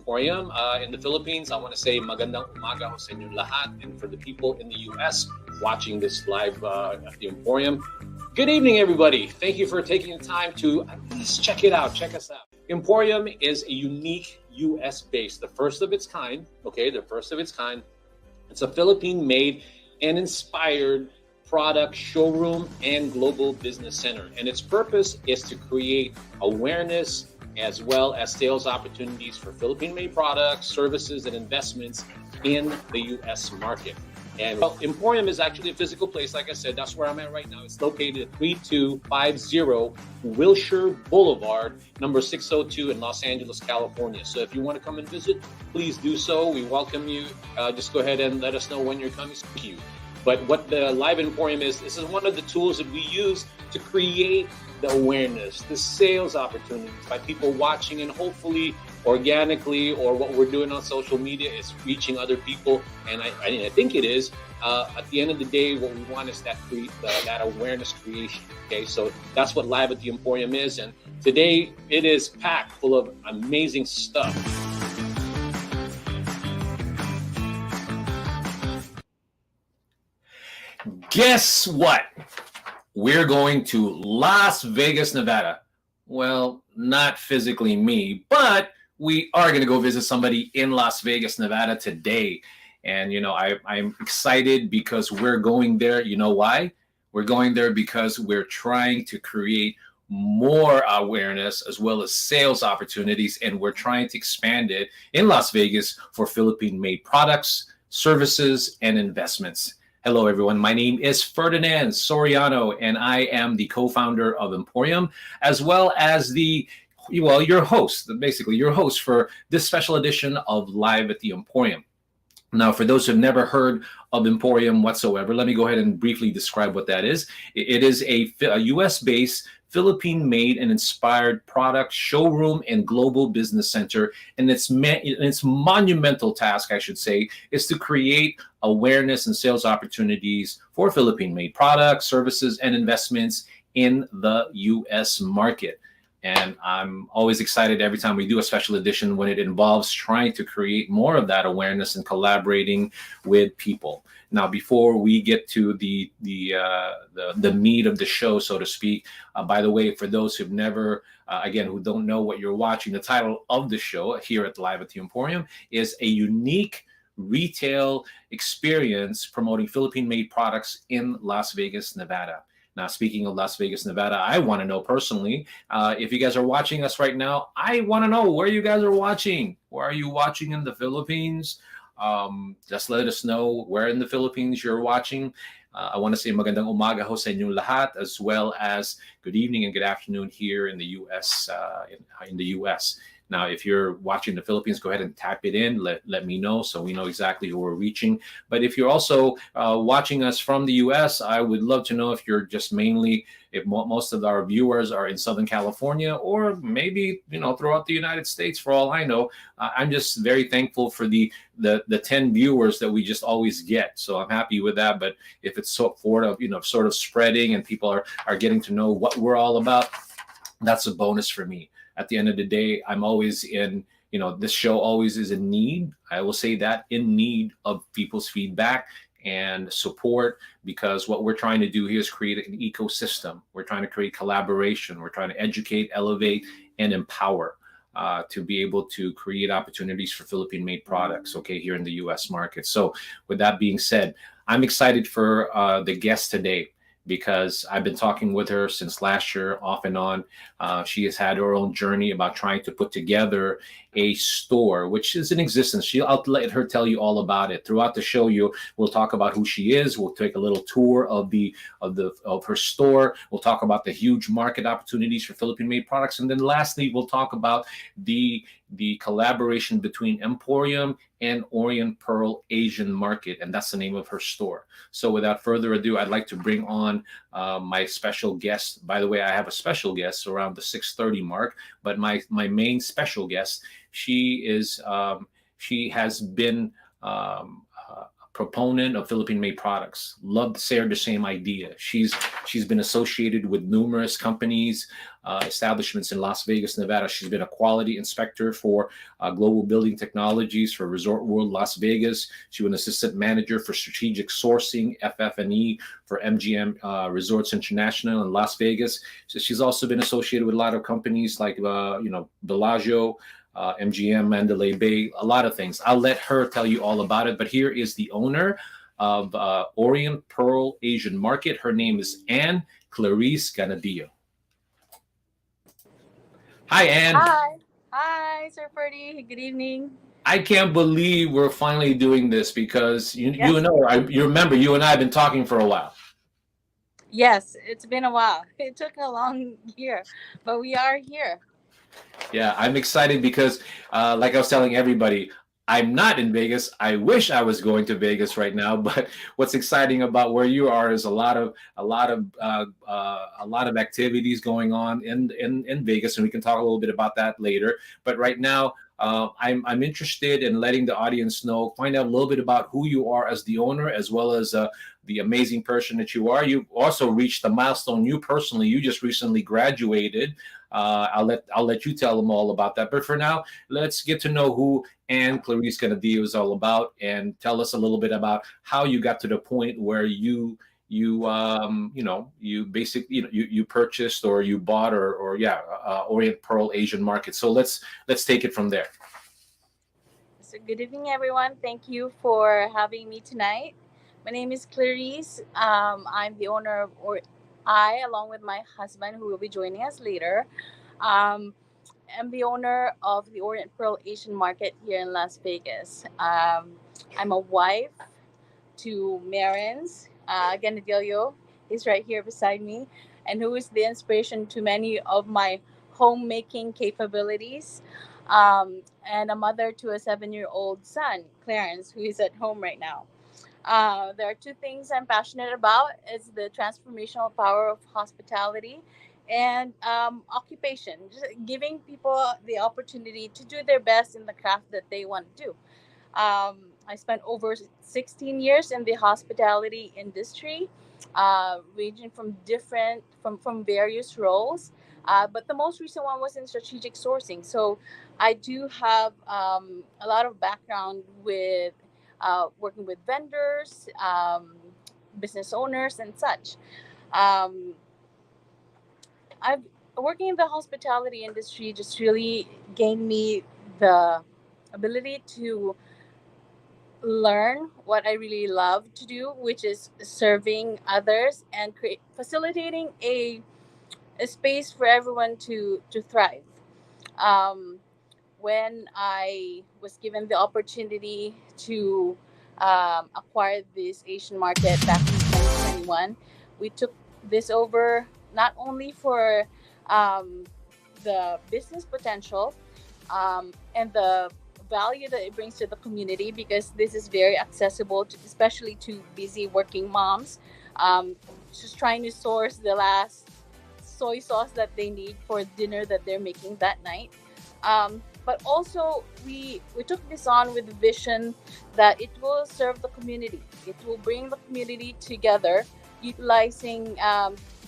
Emporium. In the Philippines, I want to say magandang umaga ho sa inyo lahat. And for the people in the US watching this live at the Emporium, good evening, everybody. Thank you for taking the time to at least check it out. Check us out. Emporium is a unique US-based, the first of its kind. Okay, the first of its kind. It's a Philippine-made and inspired product showroom and global business center. And its purpose is to create awareness as well as sales opportunities for Philippine-made products, services, and investments in the U.S. market. And Emporium is actually a physical place. Like I said, that's where I'm at right now. It's located at 3250 Wilshire Boulevard, number 602 in Los Angeles, California. So if you want to come and visit, please do so. We welcome you. Just go ahead and let us know when you're coming. Thank you. But what the Live Emporium is, this is one of the tools that we use to create the awareness, the sales opportunities by people watching, and hopefully organically, or what we're doing on social media is reaching other people. And I think it is. At the end of the day, what we want is that awareness creation. Okay, so that's what Live at the Emporium is. And today it is packed full of amazing stuff. Guess what? We're going to Las Vegas, Nevada. Well, not physically me, but we are going to go visit somebody in Las Vegas, Nevada today. And, you know, I'm excited because we're going there. You know why? We're going there because we're trying to create more awareness as well as sales opportunities. And we're trying to expand it in Las Vegas for Philippine-made products, services, and investments. Hello, everyone. My name is Ferdinand Soriano, and I am the co-founder of Emporium, as well as your host, basically your host for this special edition of Live at the Emporium. Now, for those who've never heard of Emporium whatsoever, let me go ahead and briefly describe what that is. It is a US-based, Philippine-made and inspired product showroom and global business center. And its monumental task, I should say, is to create awareness and sales opportunities for Philippine-made products, services, and investments in the U.S. market. And I'm always excited every time we do a special edition when it involves trying to create more of that awareness and collaborating with people. Now, before we get to the meat of the show, so to speak, by the way, for those who've never, again, who don't know what you're watching, the title of the show here at Live at the Emporium is a unique retail experience promoting Philippine-made products in Las Vegas, Nevada. Now, speaking of Las Vegas, Nevada, I want to know personally, if you guys are watching us right now, I want to know where you guys are watching. Where are you watching in the Philippines? Just let us know where in the Philippines you're watching. I want to say magandang umaga ho sa inyong lahat, as well as good evening and good afternoon here in the U.S. In the U.S. Now, if you're watching the Philippines, go ahead and tap it in. Let me know so we know exactly who we're reaching. But if you're also watching us from the U.S., I would love to know if you're just mainly, if most of our viewers are in Southern California, or maybe, you know, throughout the United States, for all I know. I'm just very thankful for the 10 viewers that we just always get. So I'm happy with that. But if it's sort of spreading and people are getting to know what we're all about, that's a bonus for me. At the end of the day, I'm always this show always is in need. I will say that, in need of people's feedback and support, because what we're trying to do here is create an ecosystem. We're trying to create collaboration. We're trying to educate, elevate, and empower to be able to create opportunities for Philippine-made products, okay, here in the U.S. market. So with that being said, I'm excited for the guest today, because I've been talking with her since last year, off and on. She has had her own journey about trying to put together a store, which is in existence. I'll let her tell you all about it. Throughout the show, we'll talk about who she is. We'll take a little tour of her store. We'll talk about the huge market opportunities for Philippine-made products, and then lastly, we'll talk about the collaboration between Emporium and Orient Pearl Asian Market, and that's the name of her store. So without further ado, I'd like to bring on my special guest. By the way, I have a special guest around the 6:30 mark, but my main special guest, she has been a proponent of Philippine-made products. Love to share the same idea. She's been associated with numerous companies, establishments in Las Vegas, Nevada. She's been a quality inspector for Global Building Technologies for Resort World Las Vegas. She was an assistant manager for strategic sourcing, FF&E, for MGM Resorts International in Las Vegas. So she's also been associated with a lot of companies like Bellagio, MGM, Mandalay Bay, a lot of things. I'll let her tell you all about it. But here is the owner of Orient Pearl Asian Market. Her name is Anne Clarice Ganadillo. Hi, Anne. Hi, Sir Ferdy. Good evening. I can't believe we're finally doing this because you remember you and I have been talking for a while. Yes, it's been a while. It took a long year, but we are here. Yeah, I'm excited because, like I was telling everybody, I'm not in Vegas. I wish I was going to Vegas right now. But what's exciting about where you are is a lot of activities going on in Vegas, and we can talk a little bit about that later. But right now, I'm interested in letting the audience know, find out a little bit about who you are as the owner, as well as the amazing person that you are. You've also reached a milestone. You personally, you just recently graduated. I'll let you tell them all about that. But for now, let's get to know who Anne Clarice Ganadillo is all about, and tell us a little bit about how you got to the point where you purchased or you bought Orient Pearl Asian Market. So let's take it from there. So good evening, everyone. Thank you for having me tonight. My name is Clarice. I'm the owner of along with my husband, who will be joining us later, am the owner of the Orient Pearl Asian Market here in Las Vegas. I'm a wife to Marins Ganadillo. He's right here beside me, and who is the inspiration to many of my homemaking capabilities. And a mother to a 7-year-old son, Clarence, who is at home right now. There are two things I'm passionate about. It's the transformational power of hospitality and occupation, just giving people the opportunity to do their best in the craft that they want to do. I spent over 16 years in the hospitality industry, ranging from various roles. But the most recent one was in strategic sourcing. So I do have a lot of background with working with vendors, business owners, and such. Um, I've Working in the hospitality industry just really gained me the ability to learn what I really love to do, which is serving others and facilitating a space for everyone to thrive. Um, when I was given the opportunity to acquire this Asian market back in 2021, we took this over not only for um, the business potential and the value that it brings to the community, because this is very accessible, especially to busy working moms just trying to source the last soy sauce that they need for dinner that they're making that night. But also, we took this on with the vision that it will serve the community. It will bring the community together, utilizing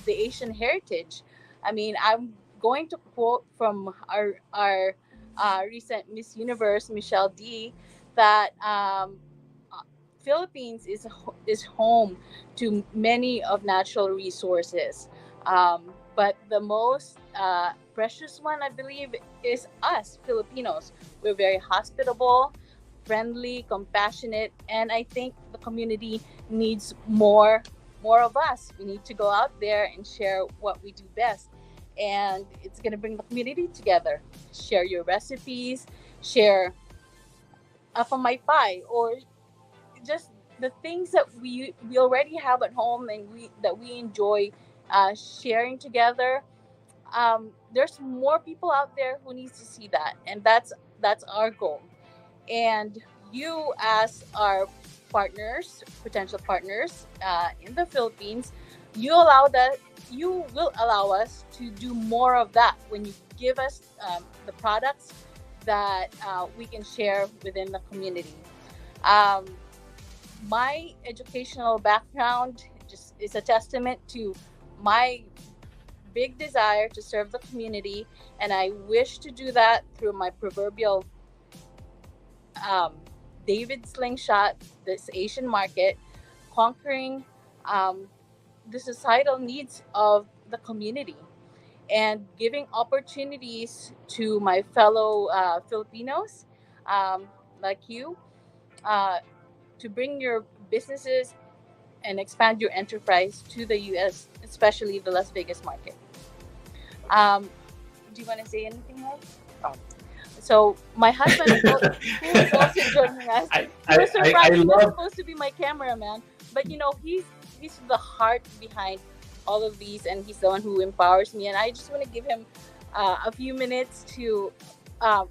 the Asian heritage. I mean, I'm going to quote from our recent Miss Universe, Michelle D, that uh, Philippines is home to many of natural resources. But the most precious one, I believe, is us Filipinos. We're very hospitable, friendly, compassionate, and I think the community needs more of us. We need to go out there and share what we do best, and it's going to bring the community together. Share your recipes, share from my pie, or just the things that we already have at home and we enjoy sharing together. There's more people out there who needs to see that, and that's our goal. And you, as our potential partners in the Philippines, you will allow us to do more of that when you give us the products that we can share within the community. Um, my educational background just is a testament to my big desire to serve the community, and I wish to do that through my proverbial um, David slingshot, this Asian market, conquering um, the societal needs of the community and giving opportunities to my fellow Filipinos like you uh, to bring your businesses and expand your enterprise to the US, especially the Las Vegas market. Do you want to say anything else? So my husband, who is also joining us, he was surprised. He was supposed to be my cameraman, but he's the heart behind all of these, and he's the one who empowers me. And I just want to give him a few minutes to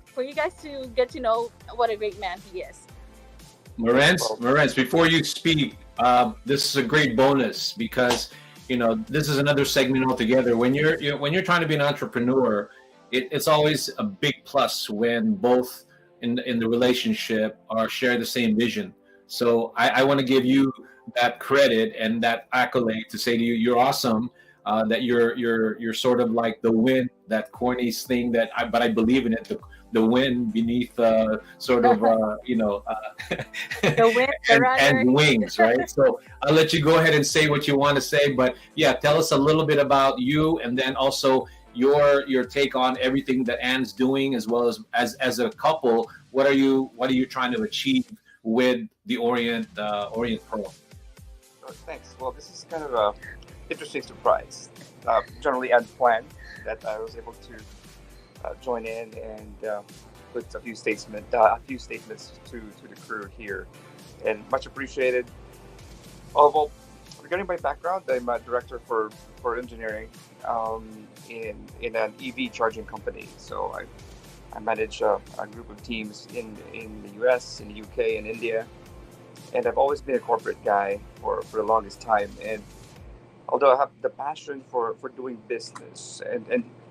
for you guys to get to know what a great man he is. Marentz, before you speak, this is a great bonus because this is another segment altogether. When you're trying to be an entrepreneur, it's always a big plus when both in the relationship are share the same vision. So I want to give you that credit and that accolade to say to you, you're awesome. That you're sort of like the wind, that corny thing but I believe in it. The wind beneath sort of the wind, and wings, right? So I'll let you go ahead and say what you want to say, but yeah, tell us a little bit about you, and then also your take on everything that Anne's doing, as well as a couple. What are you trying to achieve with the Orient Pearl? Thanks. Well, this is kind of a interesting surprise. Generally unplanned that I was able to join in and put a few statements to the crew here, and much appreciated. Well, regarding my background, I'm a director for engineering in an EV charging company. So I manage a group of teams in the US, in the UK, and India, and I've always been a corporate guy for the longest time. And although I have the passion for doing business,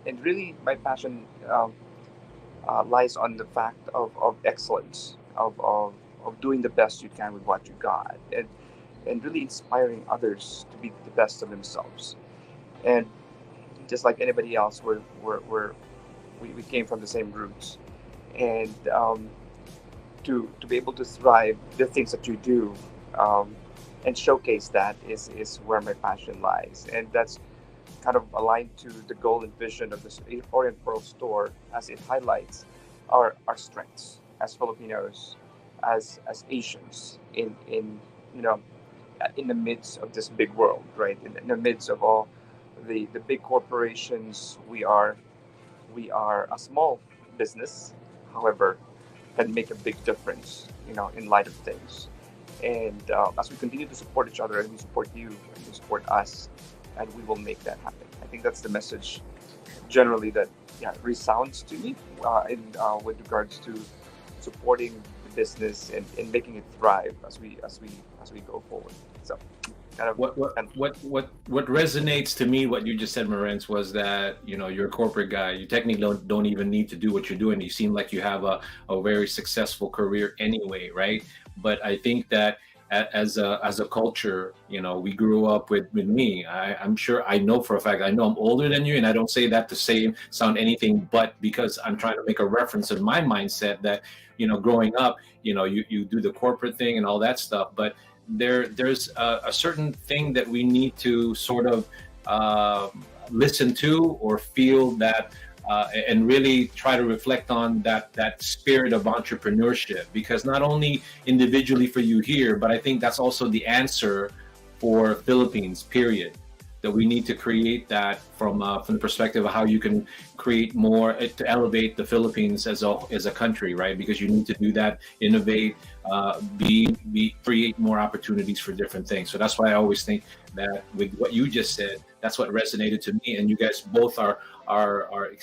and really my passion lies on the fact of excellence, of doing the best you can with what you got, and really inspiring others to be the best of themselves. And just like anybody else, we came from the same roots, and to be able to thrive the things that you do and showcase that is where my passion lies, and that's kind of aligned to the goal and vision of this Orient Pearl store, as it highlights our strengths as Filipinos, as Asians in the midst of this big world, right? In the midst of all the big corporations, we are a small business, however, can make a big difference, in light of things. And as we continue to support each other, and we support you, and you support us, and we will make that happen. I think that's the message generally that resounds to me with regards to supporting the business and making it thrive as we go forward. So kind of what resonates to me, what you just said, Marentz, was that you're a corporate guy. You technically don't even need to do what you're doing. You seem like you have a very successful career anyway, right? But I think that as a culture, we grew up with me. I'm sure, I know for a fact, I know I'm older than you, and I don't say that to sound anything but because I'm trying to make a reference in my mindset that growing up, you do the corporate thing and all that stuff, but there's a certain thing that we need to sort of listen to or feel that and really try to reflect on that spirit of entrepreneurship, because not only individually for you here, but I think that's also the answer for Philippines, period. That we need to create that from the perspective of how you can create more to elevate the Philippines as a country, right? Because you need to do that, innovate, create more opportunities for different things. So that's why I always think that with what you just said, that's what resonated to me. And you guys both are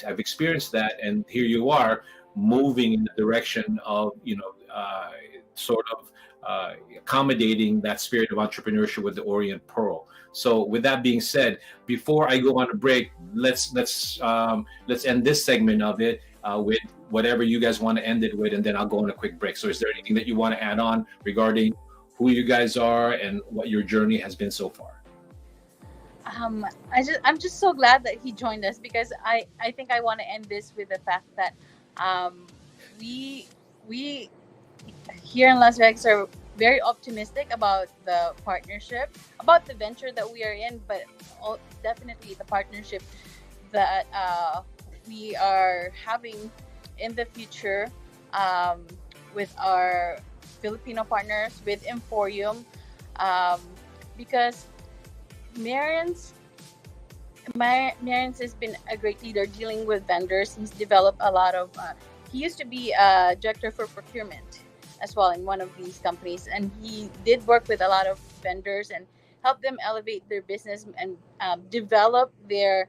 have experienced that, and here you are moving in the direction of sort of accommodating that spirit of entrepreneurship with the Orient Pearl. So with that being said, before I go on a break, let's end this segment of it with whatever you guys want to end it with, and then I'll go on a quick break. So is there anything that you want to add on regarding who you guys are and what your journey has been so far. I'm just so glad that he joined us, because I think I want to end this with the fact that we here in Las Vegas are very optimistic about the partnership, about the venture that we are in, but definitely the partnership that we are having in the future with our Filipino partners, with EMPHORIUM, because Marian's has been a great leader dealing with vendors. He's developed a lot of. He used to be a director for procurement as well in one of these companies, and he did work with a lot of vendors and help them elevate their business and develop their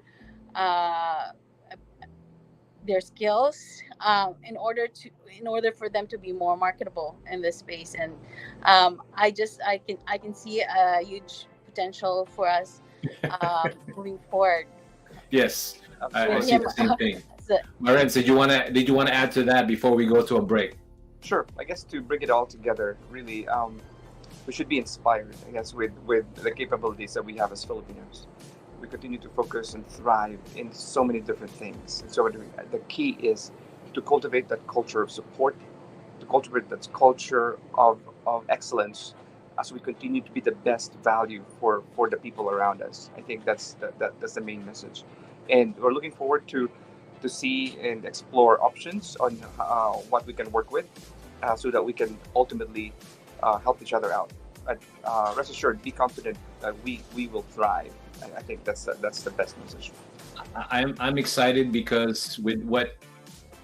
skills in order for them to be more marketable in this space. And I can see a huge potential for us moving forward. Yes, I Absolutely. see the same thing. Lorenz, did you want to add to that before we go to a break? Sure. I guess to bring it all together, really, we should be inspired, I guess, with the capabilities that we have as Filipinos. We continue to focus and thrive in so many different things. So the key is to cultivate that culture of support, to cultivate that culture of excellence as we continue to be the best value for the people around us. I think that's the main message. And we're looking forward to see and explore options on what we can work with so that we can ultimately help each other out. But rest assured, be confident that we will thrive. I think that's the best message. I'm excited because with what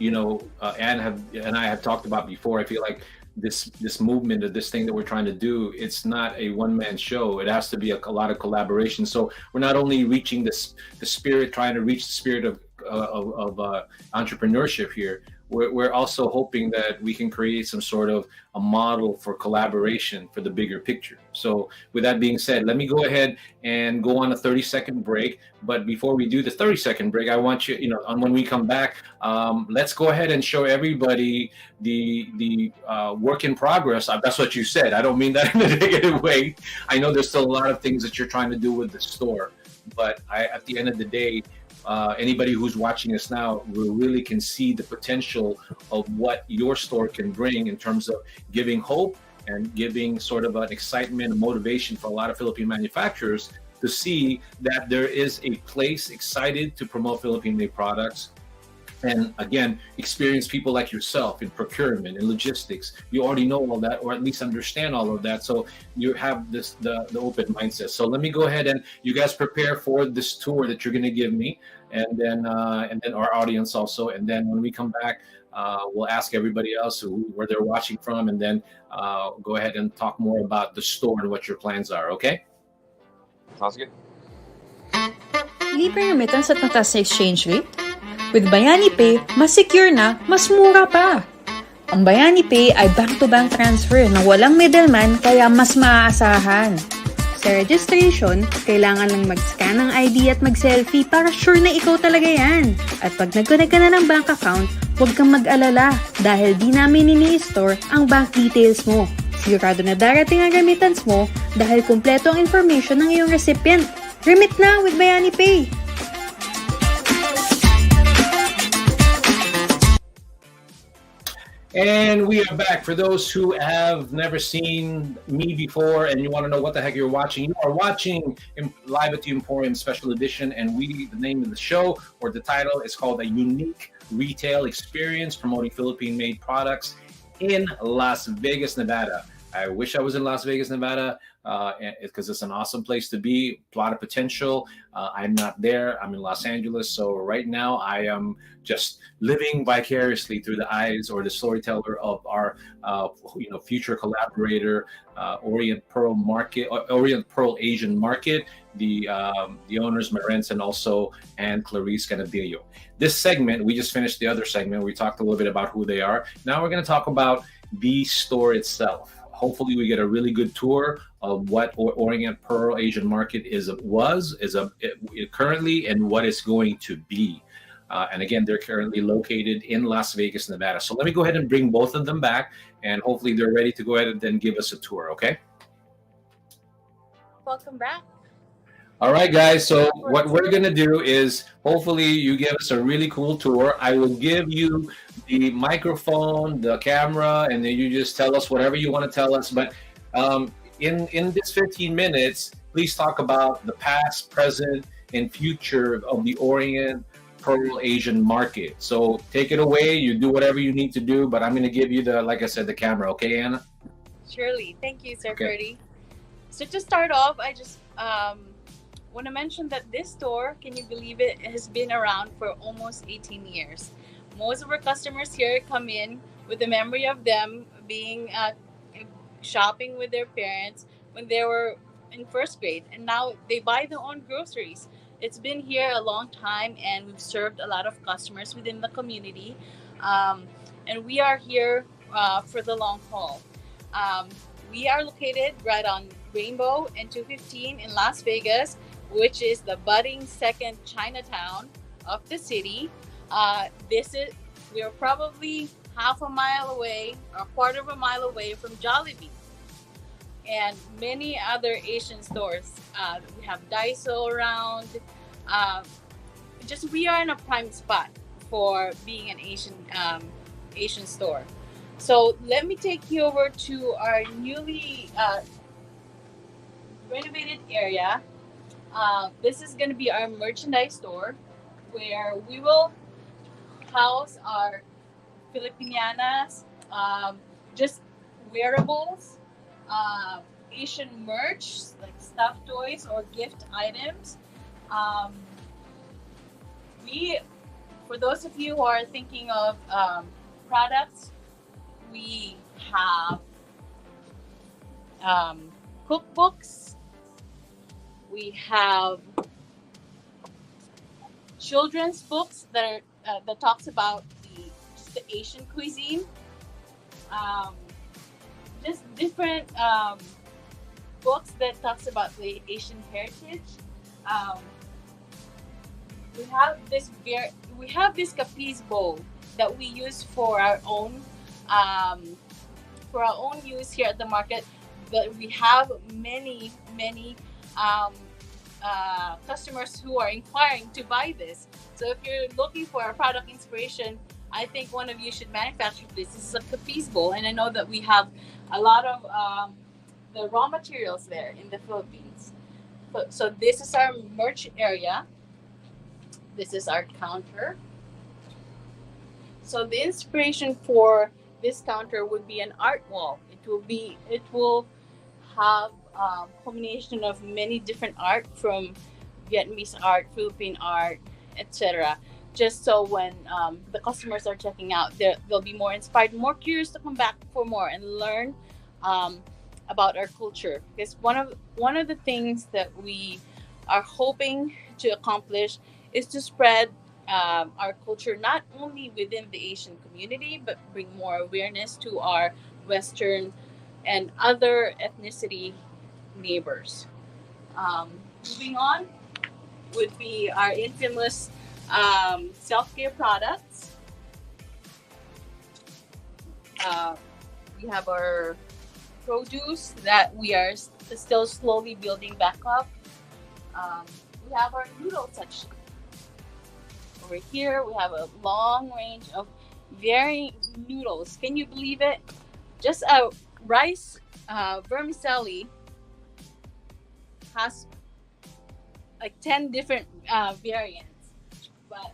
Anne and I have talked about before, I feel like this movement of this thing that we're trying to do, it's not a one-man show. It has to be a lot of collaboration. So we're not only reaching the spirit, trying to reach the spirit of entrepreneurship here. We're also hoping that we can create some sort of a model for collaboration for the bigger picture. So with that being said, let me go ahead and go on a 30-second break. But before we do the 30-second break, I want you, when we come back, let's go ahead and show everybody the work in progress. That's what you said. I don't mean that in a negative way. I know there's still a lot of things that you're trying to do with the store, but at the end of the day, anybody who's watching us now really can see the potential of what your store can bring in terms of giving hope and giving sort of an excitement and motivation for a lot of Philippine manufacturers to see that there is a place excited to promote Philippine-made products. And again, experienced people like yourself in procurement and logistics. You already know all that, or at least understand all of that. So you have the open mindset. So let me go ahead and you guys prepare for this tour that you're going to give me, and then our audience also. And then when we come back, we'll ask everybody else where they're watching from, and then go ahead and talk more about the store and what your plans are. Okay? Sounds good. Libre remittance at mataas na exchange rate? With Bayani Pay, mas secure na, mas mura pa. Ang Bayani Pay ay bank-to-bank transfer na walang middleman, kaya mas maaasahan. Sa registration, kailangan lang mag-scan ng ID at mag-selfie para sure na ikaw talaga yan. At pag nag-connect ka na ng bank account, huwag kang mag-alala dahil di namin ini-store ang bank details mo. Sigurado na darating ang remittance mo dahil kumpleto ang information ng iyong recipient. Remit na with Bayani Pay! And we are back. For those who have never seen me before and you want to know what the heck you're watching, you are watching Live at the Emporium Special Edition, and the name of the show or the title is called A Unique Retail Experience Promoting Philippine-Made Products in Las Vegas, Nevada. I wish I was in Las Vegas, Nevada, because it's an awesome place to be, a lot of potential. I'm not there. I'm in Los Angeles. So right now I am just living vicariously through the eyes or the storyteller of our future collaborator, Orient Pearl Asian Market, the owners, Marentz, and also Clarice Canadillo. This segment, we just finished the other segment. We talked a little bit about who they are. Now we're going to talk about the store itself. Hopefully we get a really good tour of what Orient Pearl Asian Market is currently and what it's going to be. And again, they're currently located in Las Vegas, Nevada. So let me go ahead and bring both of them back, and hopefully they're ready to go ahead and then give us a tour, okay? welcome back. All right, guys. So what we're gonna do is hopefully you give us a really cool tour. I will give you the microphone, the camera, and then you just tell us whatever you want to tell us. But in this 15 minutes, please talk about the past, present, and future of the Orient Pearl Asian market. So take it away. You do whatever you need to do, but I'm gonna give you the, like I said, the camera. Okay, Anna? Surely. Thank you, Sir Okay. Ferdy. So to start off, I just want to mention that this store, can you believe it, has been around for almost 18 years. Most of our customers here come in with the memory of them being shopping with their parents when they were in first grade, and now they buy their own groceries. It's been here a long time, and we've served a lot of customers within the community, and we are here for the long haul. Um, we are located right on Rainbow and 215 in Las Vegas, which is the budding second Chinatown of the city. We're probably half a mile away or a quarter of a mile away from Jollibee and many other Asian stores. We have Daiso around. Just we are in a prime spot for being an Asian store. So let me take you over to our newly renovated area. This is going to be our merchandise store where we will house our Filipinas, just wearables, Asian merch like stuffed toys or gift items. For those of you who are thinking of products, we have cookbooks. We have children's books that talks about the Asian cuisine. Just different books that talks about the Asian heritage. We have this capiz bowl that we use for our own use here at the market. But we have many customers who are inquiring to buy this. So if you're looking for a product inspiration, I think one of you should manufacture this. This is a capiz bowl, and I know that we have a lot of the raw materials there in the Philippines. So this is our merch area. This is our counter. So the inspiration for this counter would be an art wall. It will have a combination of many different art from Vietnamese art, Philippine art, etc. Just so when the customers are checking out, they'll be more inspired, more curious to come back for more and learn about our culture. Because one of the things that we are hoping to accomplish is to spread our culture not only within the Asian community, but bring more awareness to our Western and other ethnicity neighbors. Moving on would be our infamous self-care products. We have our produce that we are still slowly building back up. We have our noodle section. Over here, we have a long range of varying noodles. Can you believe it? Just a rice vermicelli has like 10 different variants. But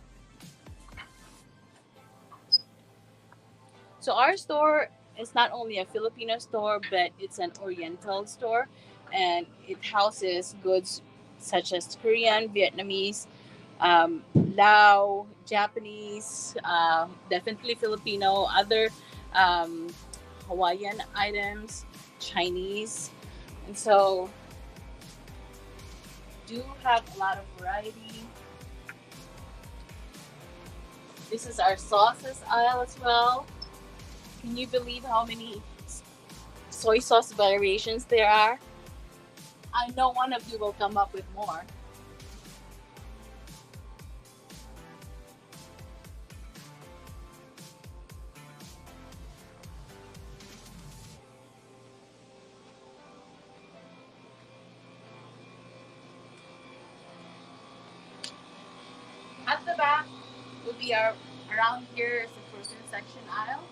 so our store is not only a Filipino store, but it's an Oriental store, and it houses goods such as Korean, Vietnamese, Lao, Japanese, definitely Filipino, other Hawaiian items, Chinese, and so do have a lot of variety. This is our sauces aisle as well. Can you believe how many soy sauce variations there are? I know one of you will come up with more. the back will be our, around here is the frozen section aisle,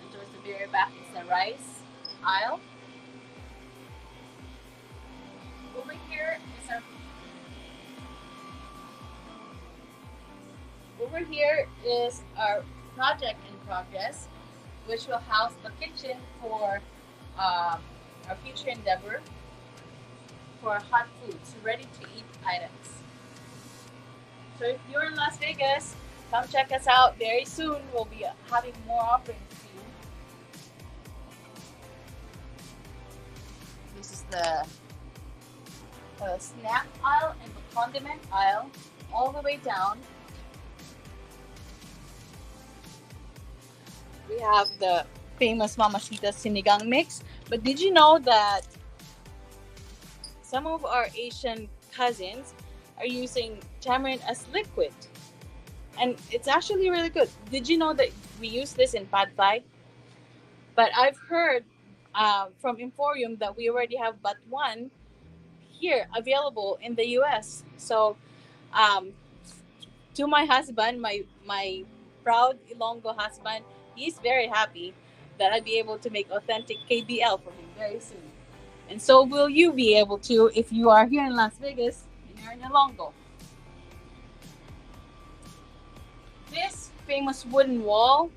and towards the very back is the rice aisle. Over here is our project in progress, which will house the kitchen for our future endeavor for hot foods, ready to eat items. So if you're in Las Vegas, come check us out very soon. We'll be having more offerings to you. This is the snack aisle and the condiment aisle all the way down. We have the famous Mamacita Sinigang mix. But did you know that some of our Asian cousins are using tamarind as liquid? And it's actually really good. Did you know that we use this in pad thai? But I've heard from Emporium that we already have but one here available in the US. So to my husband, my proud Ilonggo husband, he's very happy that I'll be able to make authentic KBL for him very soon. And so will you be able to if you are here in Las Vegas and you're in Ilonggo. This famous wooden wall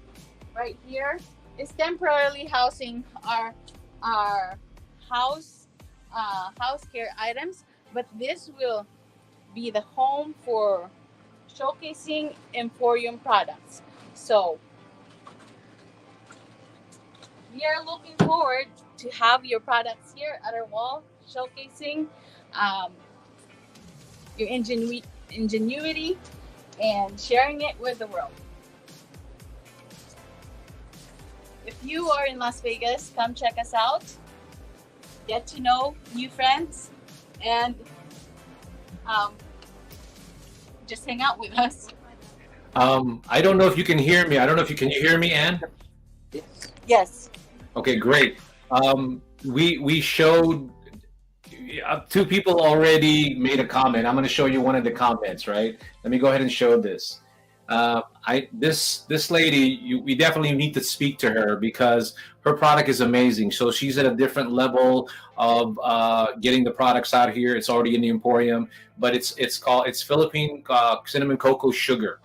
right here is temporarily housing our house care items, but this will be the home for showcasing Emporium products. So we are looking forward to have your products here at our wall, showcasing your ingenuity and sharing it with the world. If you are in Las Vegas, come check us out, get to know new friends, and just hang out with us. I don't know if you can hear me. I don't know if you can hear me, Anne? Yes. Okay, great. We showed two people already made a comment. I'm going to show you one of the comments, right? Let me go ahead and show this. This lady, we definitely need to speak to her because her product is amazing. So she's at a different level of getting the products out here. It's already in the Emporium, but it's Philippine cinnamon cocoa sugar,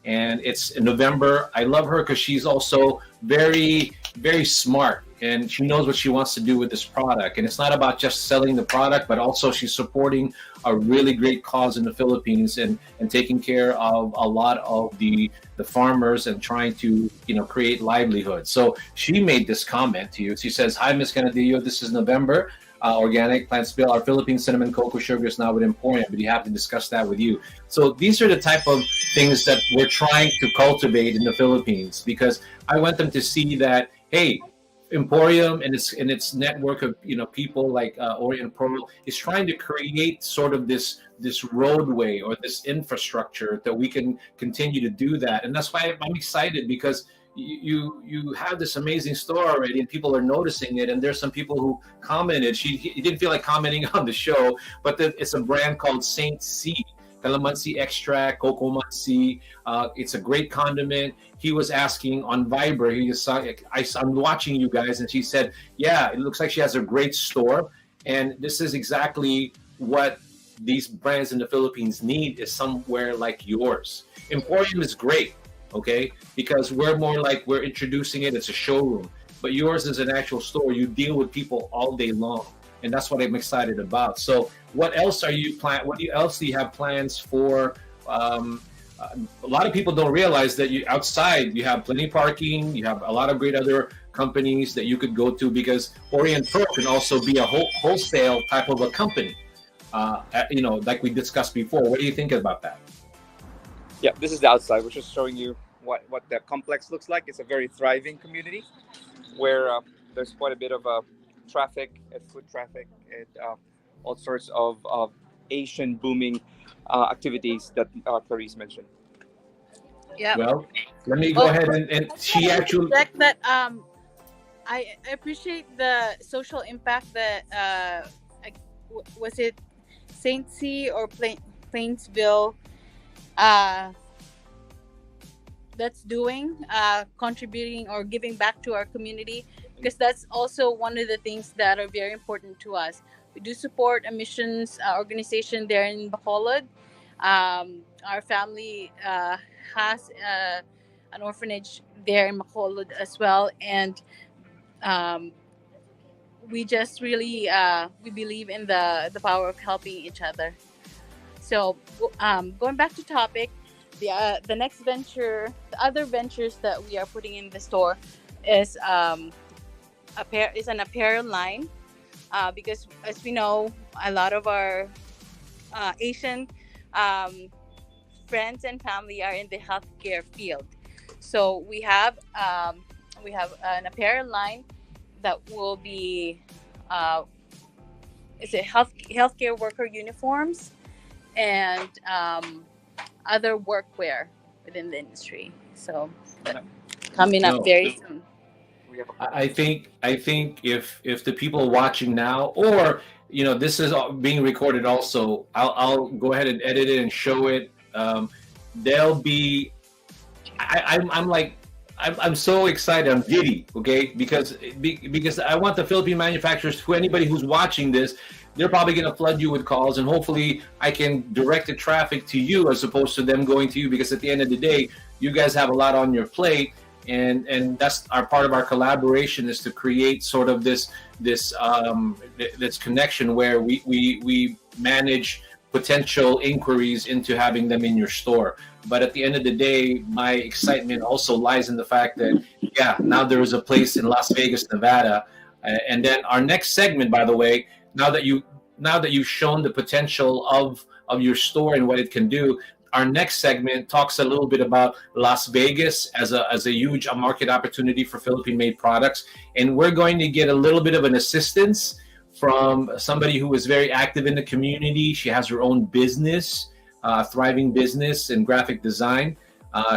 and it's in November. I love her because she's also very, very smart, and she knows what she wants to do with this product. And it's not about just selling the product, but also she's supporting a really great cause in the Philippines and taking care of a lot of the farmers and trying to create livelihood. So she made this comment to you. She says, "Hi, Ms. Canadillo, this is November. Organic plant spill. Our Philippine cinnamon cocoa sugar is now with Emporium, but you have to discuss that with you." So these are the type of things that we're trying to cultivate in the Philippines, because I want them to see that, hey, Emporium and its network of people like Orient Pearl is trying to create sort of this roadway or this infrastructure that we can continue to do that. And that's why I'm excited, because you have this amazing store already and people are noticing it. And there's some people who commented. He didn't feel like commenting on the show, but it's a brand called Saint C. Calamansi extract, cocomansi. It's a great condiment. He was asking on Viber. I'm watching you guys, and she said, "Yeah, it looks like she has a great store." And this is exactly what these brands in the Philippines need, is somewhere like yours. Emporium is great, okay, because we're more like we're introducing it. It's a showroom, but yours is an actual store. You deal with people all day long. And that's what I'm excited about. So what else are you What else do you have plans for? A lot of people don't realize that outside you have plenty of parking. You have a lot of great other companies that you could go to, because Orient Pearl can also be a wholesale type of a company. Like we discussed before. What do you think about that? Yeah, this is the outside. We're just showing you what the complex looks like. It's a very thriving community where there's quite a bit of traffic and foot traffic and all sorts of Asian booming activities that Clarice mentioned. Yeah. Well, let me go ahead and she actually that I appreciate the social impact that was it Saint C or Plainsville that's doing, contributing or giving back to our community, because that's also one of the things that are very important to us. We do support a missions organization there in Bacolod. Our family has an orphanage there in Bacolod as well, and um, we just really we believe in the power of helping each other. So going back to topic, the next venture, the other ventures that we are putting in the store is an apparel line, because as we know, a lot of our Asian friends and family are in the healthcare field. So we have an apparel line that will be is it healthcare worker uniforms and other workwear within the industry. So coming up No. very soon. We have I think if the people watching now, or this is being recorded also, I'll go ahead and edit it and show it. There'll be I'm so excited. I'm giddy, okay? Because I want the Philippine manufacturers, who anybody who's watching this, they're probably going to flood you with calls, and hopefully I can direct the traffic to you as opposed to them going to you, because at the end of the day, you guys have a lot on your plate, and that's our part of our collaboration, is to create sort of this connection where we manage potential inquiries into having them in your store. But at the end of the day, my excitement also lies in the fact that, now there is a place in Las Vegas, Nevada. And then our next segment, by the way, now that you've shown the potential of your store and what it can do, our next segment talks a little bit about Las Vegas as a huge market opportunity for Philippine-made products. And we're going to get a little bit of an assistance from somebody who is very active in the community. She has her own business, thriving business in graphic design.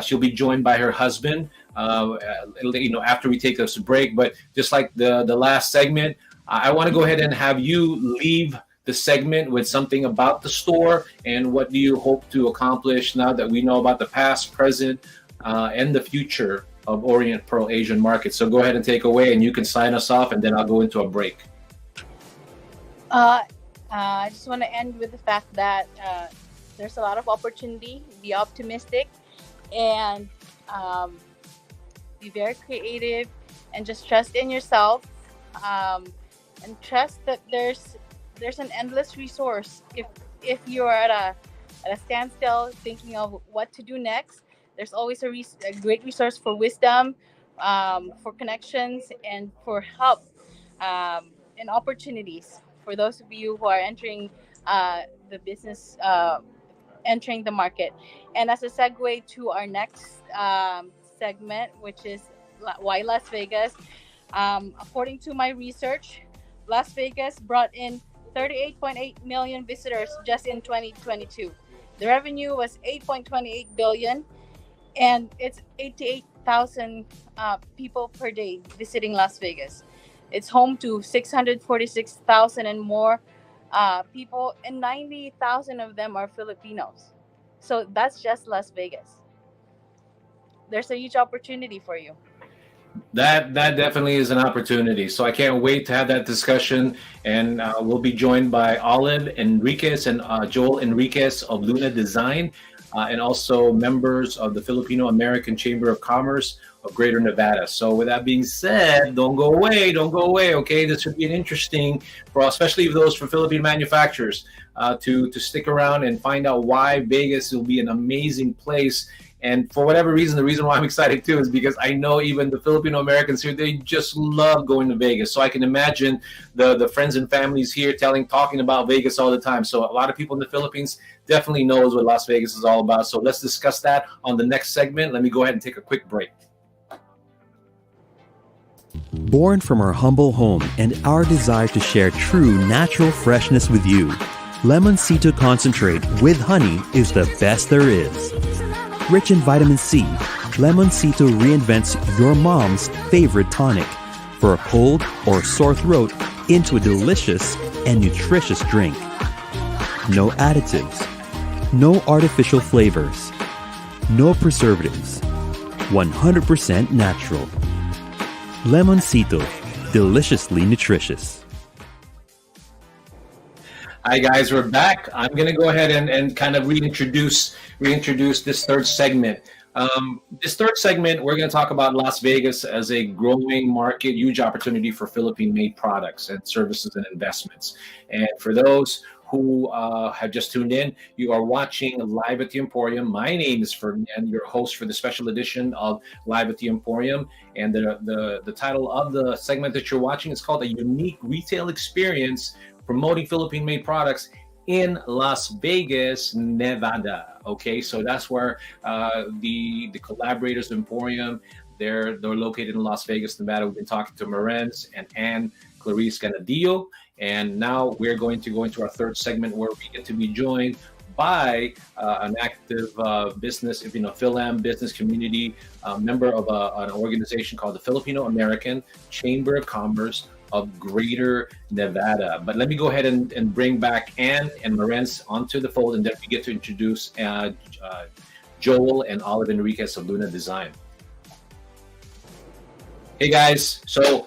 She'll be joined by her husband, after we take this break. But just like the last segment, I want to go ahead and have you leave the segment with something about the store and what do you hope to accomplish now that we know about the past, present, and the future of Orient Pearl Asian Market. So go ahead and take away, and you can sign us off, and then I'll go into a break. I just want to end with the fact that there's a lot of opportunity. Be optimistic, and be very creative, and just trust in yourself, and trust that there's an endless resource. If you're at a standstill thinking of what to do next, there's always a great resource for wisdom, for connections, and for help, and opportunities for those of you who are entering the business, entering the market. And as a segue to our next segment, which is why Las Vegas, according to my research, Las Vegas brought in 38.8 million visitors just in 2022. The revenue was 8.28 billion, and it's 88,000 people per day visiting Las Vegas. It's home to 646,000 and more people, and 90,000 of them are Filipinos. So that's just Las Vegas. There's a huge opportunity for you. That definitely is an opportunity. So I can't wait to have that discussion. And we'll be joined by Olive Enriquez and Joel Enriquez of Luna Design, and also members of the Filipino American Chamber of Commerce of Greater Nevada. So with that being said, don't go away, okay? This should be an interesting, especially those for Philippine manufacturers, to stick around and find out why Vegas will be an amazing place. And for whatever reason, the reason why I'm excited too is because I know even the Filipino Americans here, they just love going to Vegas. So I can imagine the friends and families here talking about Vegas all the time. So a lot of people in the Philippines definitely knows what Las Vegas is all about. So let's discuss that on the next segment. Let me go ahead and take a quick break. Born from our humble home and our desire to share true natural freshness with you, Lemoncito Concentrate with honey is the best there is. Rich in vitamin C, Lemoncito reinvents your mom's favorite tonic for a cold or sore throat into a delicious and nutritious drink. No additives, no artificial flavors, no preservatives, 100% natural. Lemoncito, deliciously nutritious. Hi guys, we're back. I'm gonna go ahead and kind of reintroduce this third segment. This third segment, we're gonna talk about Las Vegas as a growing market, huge opportunity for Philippine-made products and services and investments. And for those who have just tuned in, you are watching Live at the Emporium. My name is Ferdinand, your host for the special edition of Live at the Emporium. And the title of the segment that you're watching is called A Unique Retail Experience Promoting Philippine-Made Products in Las Vegas, Nevada. Okay, so that's where the collaborators Emporium, they're located in Las Vegas, Nevada. We've been talking to Marenz and Anne Clarice Ganadillo, and now we're going to go into our third segment where we get to be joined by an active business, Philam business community member of an organization called the Filipino American Chamber of Commerce of Greater Nevada. But let me go ahead and bring back Anne and Marenz onto the fold, and then we get to introduce Joel and Olive Enriquez of Luna Design. Hey guys, so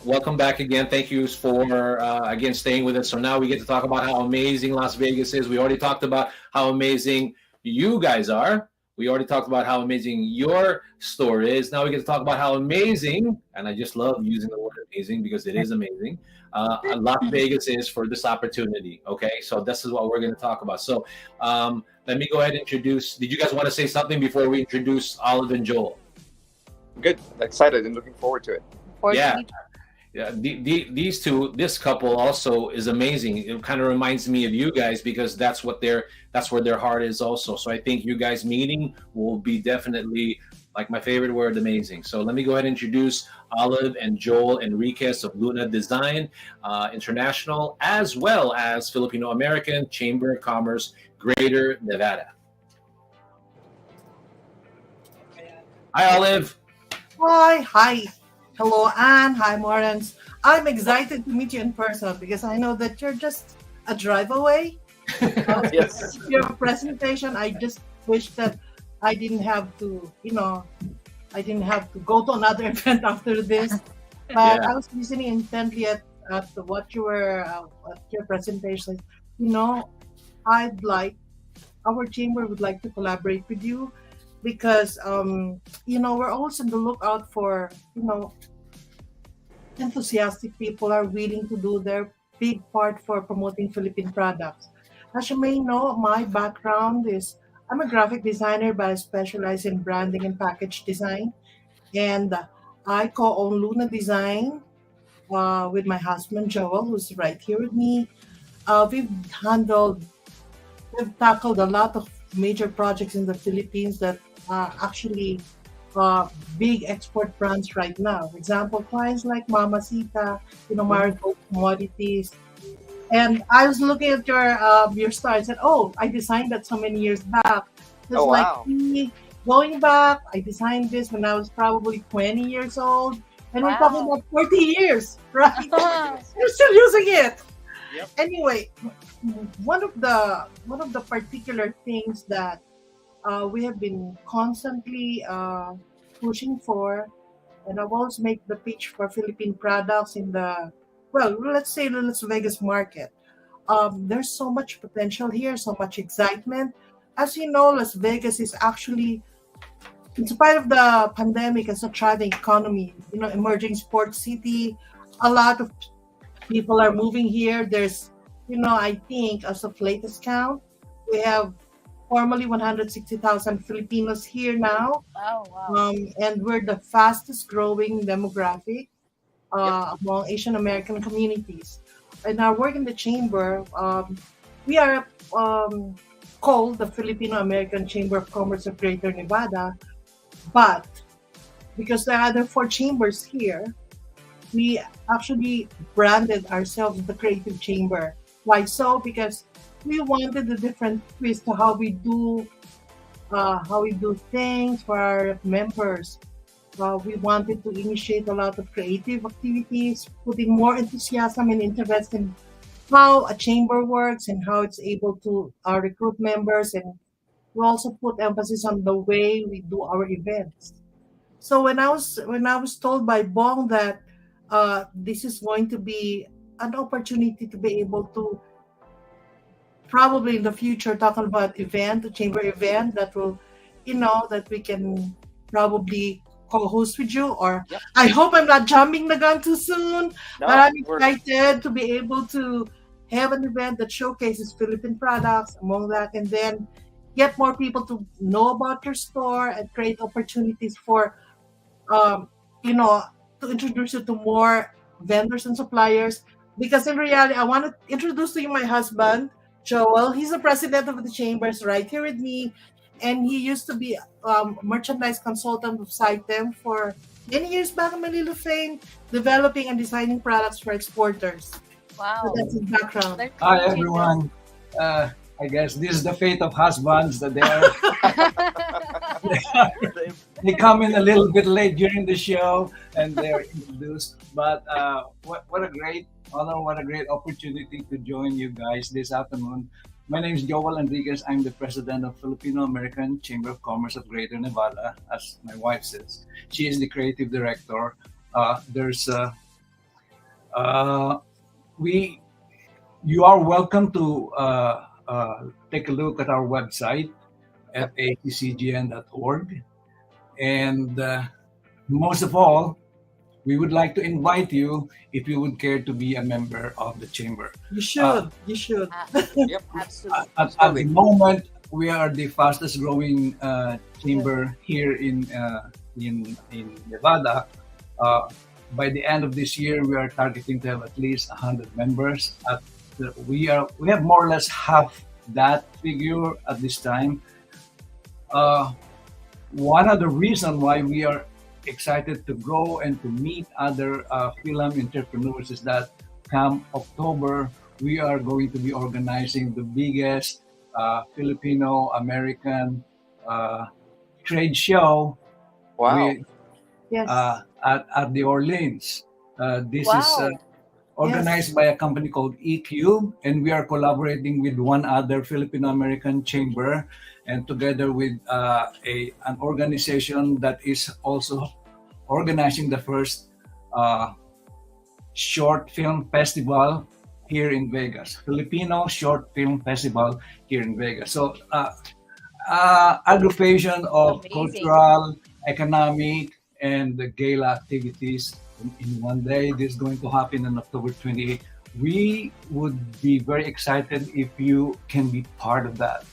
welcome back again. Thank you for again staying with us. So now we get to talk about how amazing Las Vegas is. We already talked about how amazing you guys are. We already talked about how amazing your store is. Now we get to talk about how amazing, and I just love using the word amazing because it is amazing, Las Vegas is for this opportunity. Okay, so this is what we're going to talk about. So let me go ahead and introduce. Did you guys want to say something before we introduce Olive and Joel? Good, excited and looking forward to it. Yeah, these two, this couple also is amazing. It kind of reminds me of you guys because that's where their heart is also. So I think you guys meeting will be definitely, like my favorite word, amazing. So let me go ahead and introduce Olive and Joel Enriquez of Luna Design International, as well as Filipino American Chamber of Commerce, Greater Nevada. Hi, Olive. Hi. Hello, Anne. Hi, Marenz. I'm excited to meet you in person because I know that you're just a drive away. Yes. Your presentation, I just wish that I didn't have to, go to another event after this. But I was listening intently at what you were, at your presentation. Our chamber would like to collaborate with you because, we're always on the lookout for, enthusiastic people are willing to do their big part for promoting Philippine products. As you may know, my background is I'm a graphic designer, but I specialize in branding and package design. And I co-own Luna Design with my husband, Joel, who's right here with me. We've tackled a lot of major projects in the Philippines that are actually big export brands right now. For example, clients like Mamacita, Marigold Commodities. And I was looking at your star and said, "Oh, I designed that so many years back." It's wow. Me going back. I designed this when I was probably 20 years old, and we're talking about 40 years, right? We're still using it. Yep. Anyway, one of the particular things that we have been constantly pushing for, and I've always made the pitch for Philippine products in let's say the Las Vegas market. There's so much potential here, so much excitement. As you know, Las Vegas is actually, in spite of the pandemic, as a thriving economy, emerging sports city. A lot of people are moving here. There's, I think as of latest count, we have formally 160,000 Filipinos here now. Oh, wow. And we're the fastest growing demographic among Asian American communities. In our work in the chamber, we are called the Filipino American Chamber of Commerce of Greater Nevada, but because there are other 4 chambers here, we actually branded ourselves the Creative Chamber. Why so? Because we wanted a different twist to how we do things for our members. We wanted to initiate a lot of creative activities, putting more enthusiasm and interest in how a chamber works and how it's able to recruit members and we also put emphasis on the way we do our events. So when I was told by Bong that this is going to be an opportunity to be able to probably in the future talking about event, a chamber event that will, that we can probably co-host with you. Or Yep. I hope I'm not jumping the gun too soon, No, but I'm we're excited to be able to have an event that showcases Philippine products among that, and then get more people to know about your store and create opportunities for um, you know, to introduce you to more vendors and suppliers. Because in reality, I want to introduce to you my husband, Joel. He's the president of the chambers right here with me, and he used to be merchandise consultant of Sitem for many years back in Manila fame, developing and designing products for exporters. So Wow. that's his background. They're Hi cute. everyone. I guess this is the fate of husbands that they come in a little bit late during the show and they're introduced. But what a great honor, what a great opportunity to join you guys this afternoon. My name is Joel Enriquez. I'm the president of Filipino-American Chamber of Commerce of Greater Nevada, as my wife says. She is the creative director. There's You are welcome to take a look at our website at atcgn.org. And most of all, we would like to invite you if you would care to be a member of the chamber. You should. You should. yep. Absolutely. At the moment, we are the fastest growing chamber here in Nevada. By the end of this year, we are targeting to have at least 100 members. We have more or less half that figure at this time. One of the reasons why we are excited to grow and to meet other film entrepreneurs is that come October, we are going to be organizing the biggest Filipino-American trade show Wow. Yes. at the Orleans. This Wow. is organized by a company called EQ, and we are collaborating with one other Filipino-American chamber, and together with an organization that is also organizing the first short film festival here in Vegas, Filipino Short Film Festival here in Vegas. So aggregation of Amazing. cultural, economic, and the gala activities in one day. This is going to happen on October 28th. We would be very excited if you can be part of that.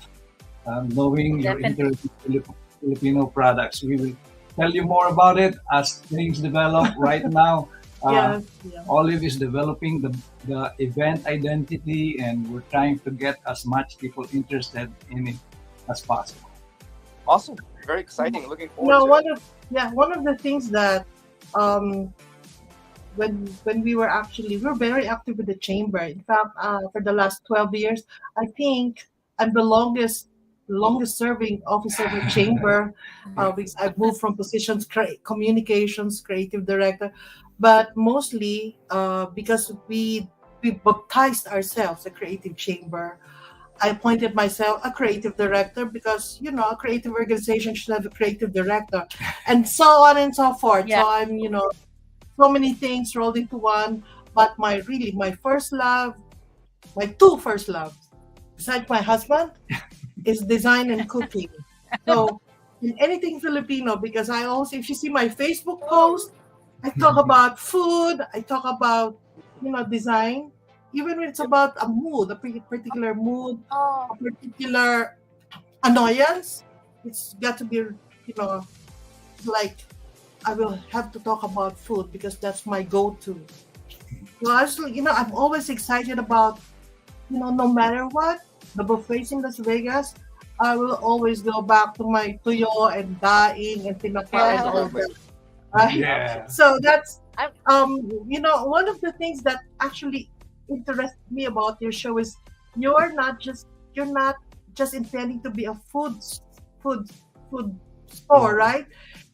Knowing your Definitely. interest in Filipino products, we will tell you more about it as things develop. Right now, Yeah. Olive is developing the event identity, and we're trying to get as much people interested in it as possible. Awesome. Very exciting. Looking You know, forward to it. one of the things that when we were very active with the chamber. In fact, for the last 12 years, I think I'm the longest serving officer of the chamber, because I've moved from positions, communications, creative director, but mostly because we baptized ourselves a creative chamber. I appointed myself a creative director because, a creative organization should have a creative director, and so on and so forth. Yeah. So I'm, so many things rolled into one. But my first love, my two first loves, besides my husband, is design and cooking. So in anything Filipino, because I also, if you see my Facebook post, I talk about food, I talk about, design, even when it's about a mood, a particular mood, Oh, a particular annoyance. It's got to be, like I will have to talk about food because that's my go-to. So actually, I'm always excited about, no matter what, the buffets in Las Vegas, I will always go back to my tuyo and daing and tinapa and all that. Right? Yeah. So that's I'm- one of the things that actually interests me about your show is you're not just intending to be a food store, right?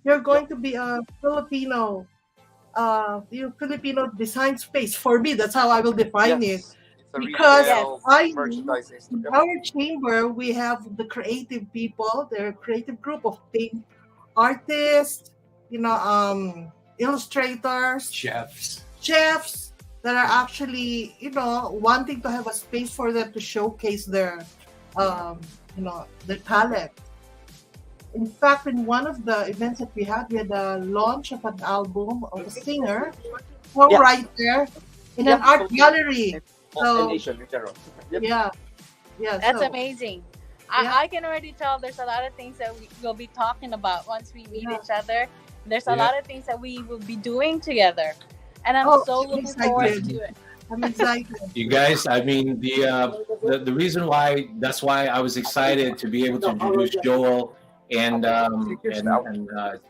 You're going to be a Filipino design space. For me, that's how I will define it. Yes. So Because retail, I merchandising. in Yep. our chamber we have the creative people. They're a creative group of paint artists, illustrators, chefs that are actually, wanting to have a space for them to showcase their talent. In fact, in one of the events that we had a launch of an album of a singer, Yeah. writer, in an Yep. art gallery. And So, Asian in general. Yep. yeah, yeah. That's So, amazing. Yeah. I can already tell there's a lot of things that we'll be talking about once we meet Yeah. each other. There's a Yeah. lot of things that we will be doing together. And I'm Oh, so I'm looking forward excited. to it. I'm excited. You guys, I mean, the reason why that's why I was excited to be able to introduce Joel and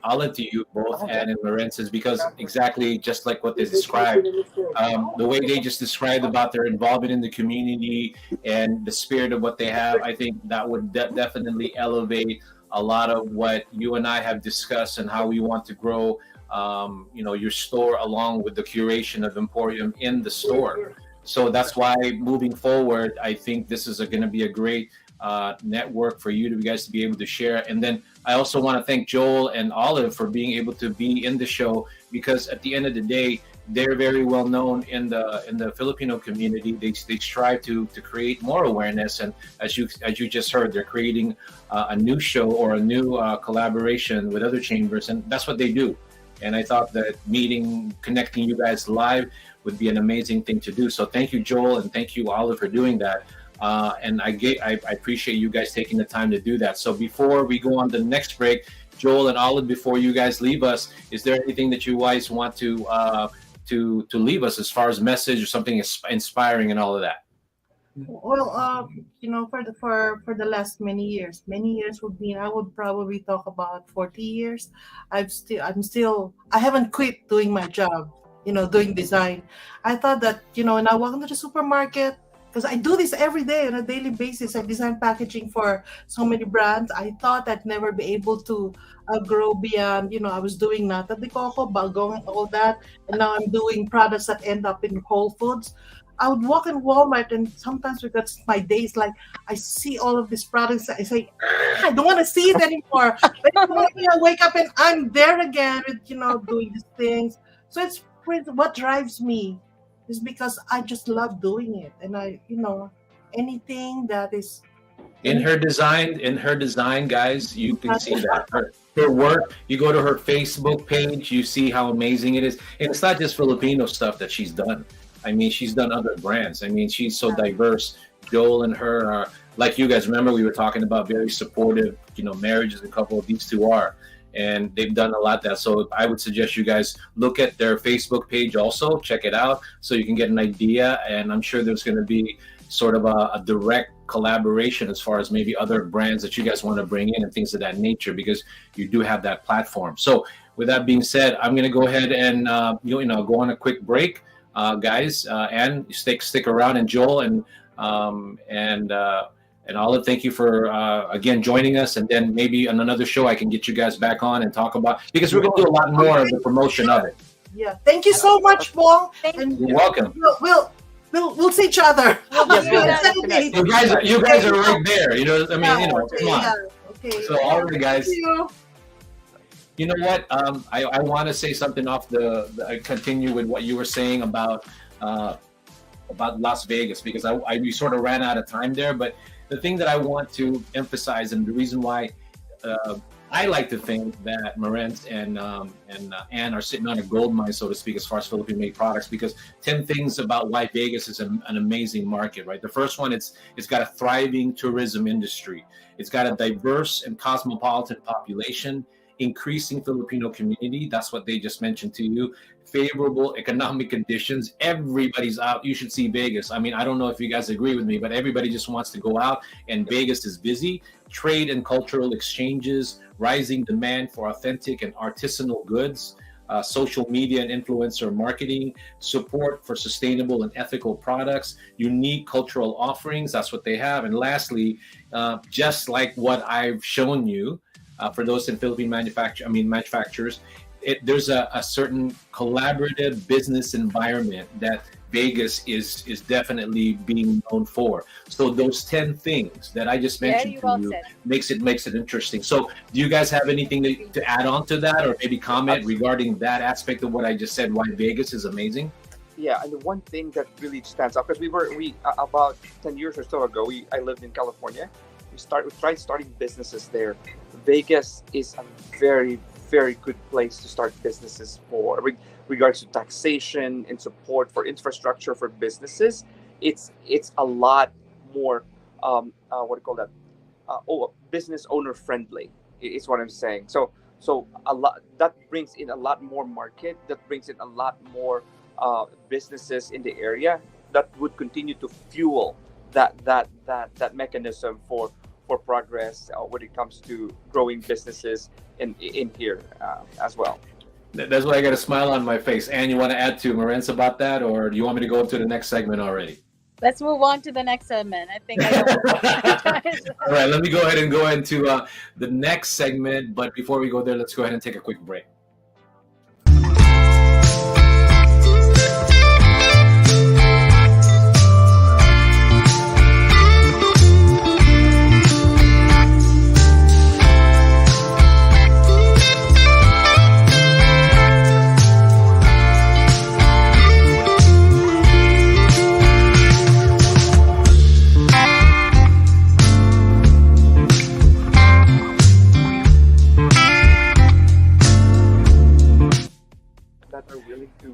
Olive to you both and Lorenz is because exactly just like what they described, the way they just described about their involvement in the community and the spirit of what they have, I think that would definitely elevate a lot of what you and I have discussed and how we want to grow your store along with the curation of Emporium in the store. So that's why moving forward, I think this is going to be a great network for you guys to be able to share. And then I also want to thank Joel and Olive for being able to be in the show because at the end of the day, they're very well known in the Filipino community. They strive to create more awareness, and as you just heard, they're creating a new show or a new collaboration with other chambers, and that's what they do. And I thought that connecting you guys live would be an amazing thing to do. So thank you, Joel, and thank you, Olive, for doing that. And I appreciate you guys taking the time to do that. So before we go on to the next break, Joel and Olive, before you guys leave us, is there anything that you guys want to leave us as far as message or something inspiring and all of that? Well, for the last many years would mean I would probably talk about 40 years. I haven't quit doing my job, doing design. I thought that, when I walk into the supermarket, because I do this every day on a daily basis. I design packaging for so many brands. I thought I'd never be able to grow beyond, I was doing Nata de Coco, Balgong, all that. And now I'm doing products that end up in Whole Foods. I would walk in Walmart and sometimes because my days, like I see all of these products, I say, I don't want to see it anymore. But in the morning I wake up and I'm there again with, doing these things. So it's what drives me is because I just love doing it. And anything that is in her design, guys, you can see that her work. You go to her Facebook page, you see how amazing it is. And it's not just Filipino stuff that she's done. I mean, she's done other brands. I mean, she's so diverse. Joel and her are, like you guys remember, we were talking about very supportive, marriages. A couple of these two are, and they've done a lot that. So I would suggest you guys look at their Facebook page also, check it out so you can get an idea. And I'm sure there's going to be sort of a direct collaboration as far as maybe other brands that you guys want to bring in and things of that nature, because you do have that platform. So with that being said, I'm going to go ahead and go on a quick break. Guys, and stick around, and Joel and Olive, thank you for again joining us, and then maybe on another show I can get you guys back on and talk about, because we're going to do a lot more of the promotion of it. Yeah, thank you so much, Bong. And You're welcome. We'll see each other. You guys are right there. Come on. Okay. So all right, guys. Thank you. You know what? I want to say something off continue with what you were saying about Las Vegas, because we sort of ran out of time there. But the thing that I want to emphasize, and the reason why I like to think that Marent and Ann are sitting on a gold mine, so to speak, as far as Philippine-made products, because 10 things about why Vegas is an amazing market, right? The first one, it's got a thriving tourism industry. It's got a diverse and cosmopolitan population, increasing Filipino community. That's what they just mentioned to you. Favorable economic conditions. Everybody's out. You should see Vegas. I mean, I don't know if you guys agree with me, but everybody just wants to go out, and Vegas is busy. Trade and cultural exchanges, rising demand for authentic and artisanal goods, social media and influencer marketing, support for sustainable and ethical products, unique cultural offerings. That's what they have. And lastly, just like what I've shown you, for those in Philippine manufacturers, there's a certain collaborative business environment that Vegas is definitely being known for. So those 10 things that I just mentioned Very well to you said. makes it interesting. So do you guys have anything to add on to that, or maybe comment regarding that aspect of what I just said, why Vegas is amazing? Yeah, and the one thing that really stands out, because we about 10 years or so ago, I lived in California. We tried starting businesses there. Vegas is a very, very good place to start businesses for regards to taxation and support for infrastructure for businesses. It's a lot more what do you call that? Business owner friendly is what I'm saying. So a lot that brings in a lot more market. That brings in a lot more businesses in the area that would continue to fuel that mechanism for progress when it comes to growing businesses in here as well. That's why I got a smile on my face. And you want to add to Marentz about that, or do you want me to go to the next segment already? Let's move on to the next segment. I think I know. All right, let me go ahead and go into the next segment. But before we go there, let's go ahead and take a quick break.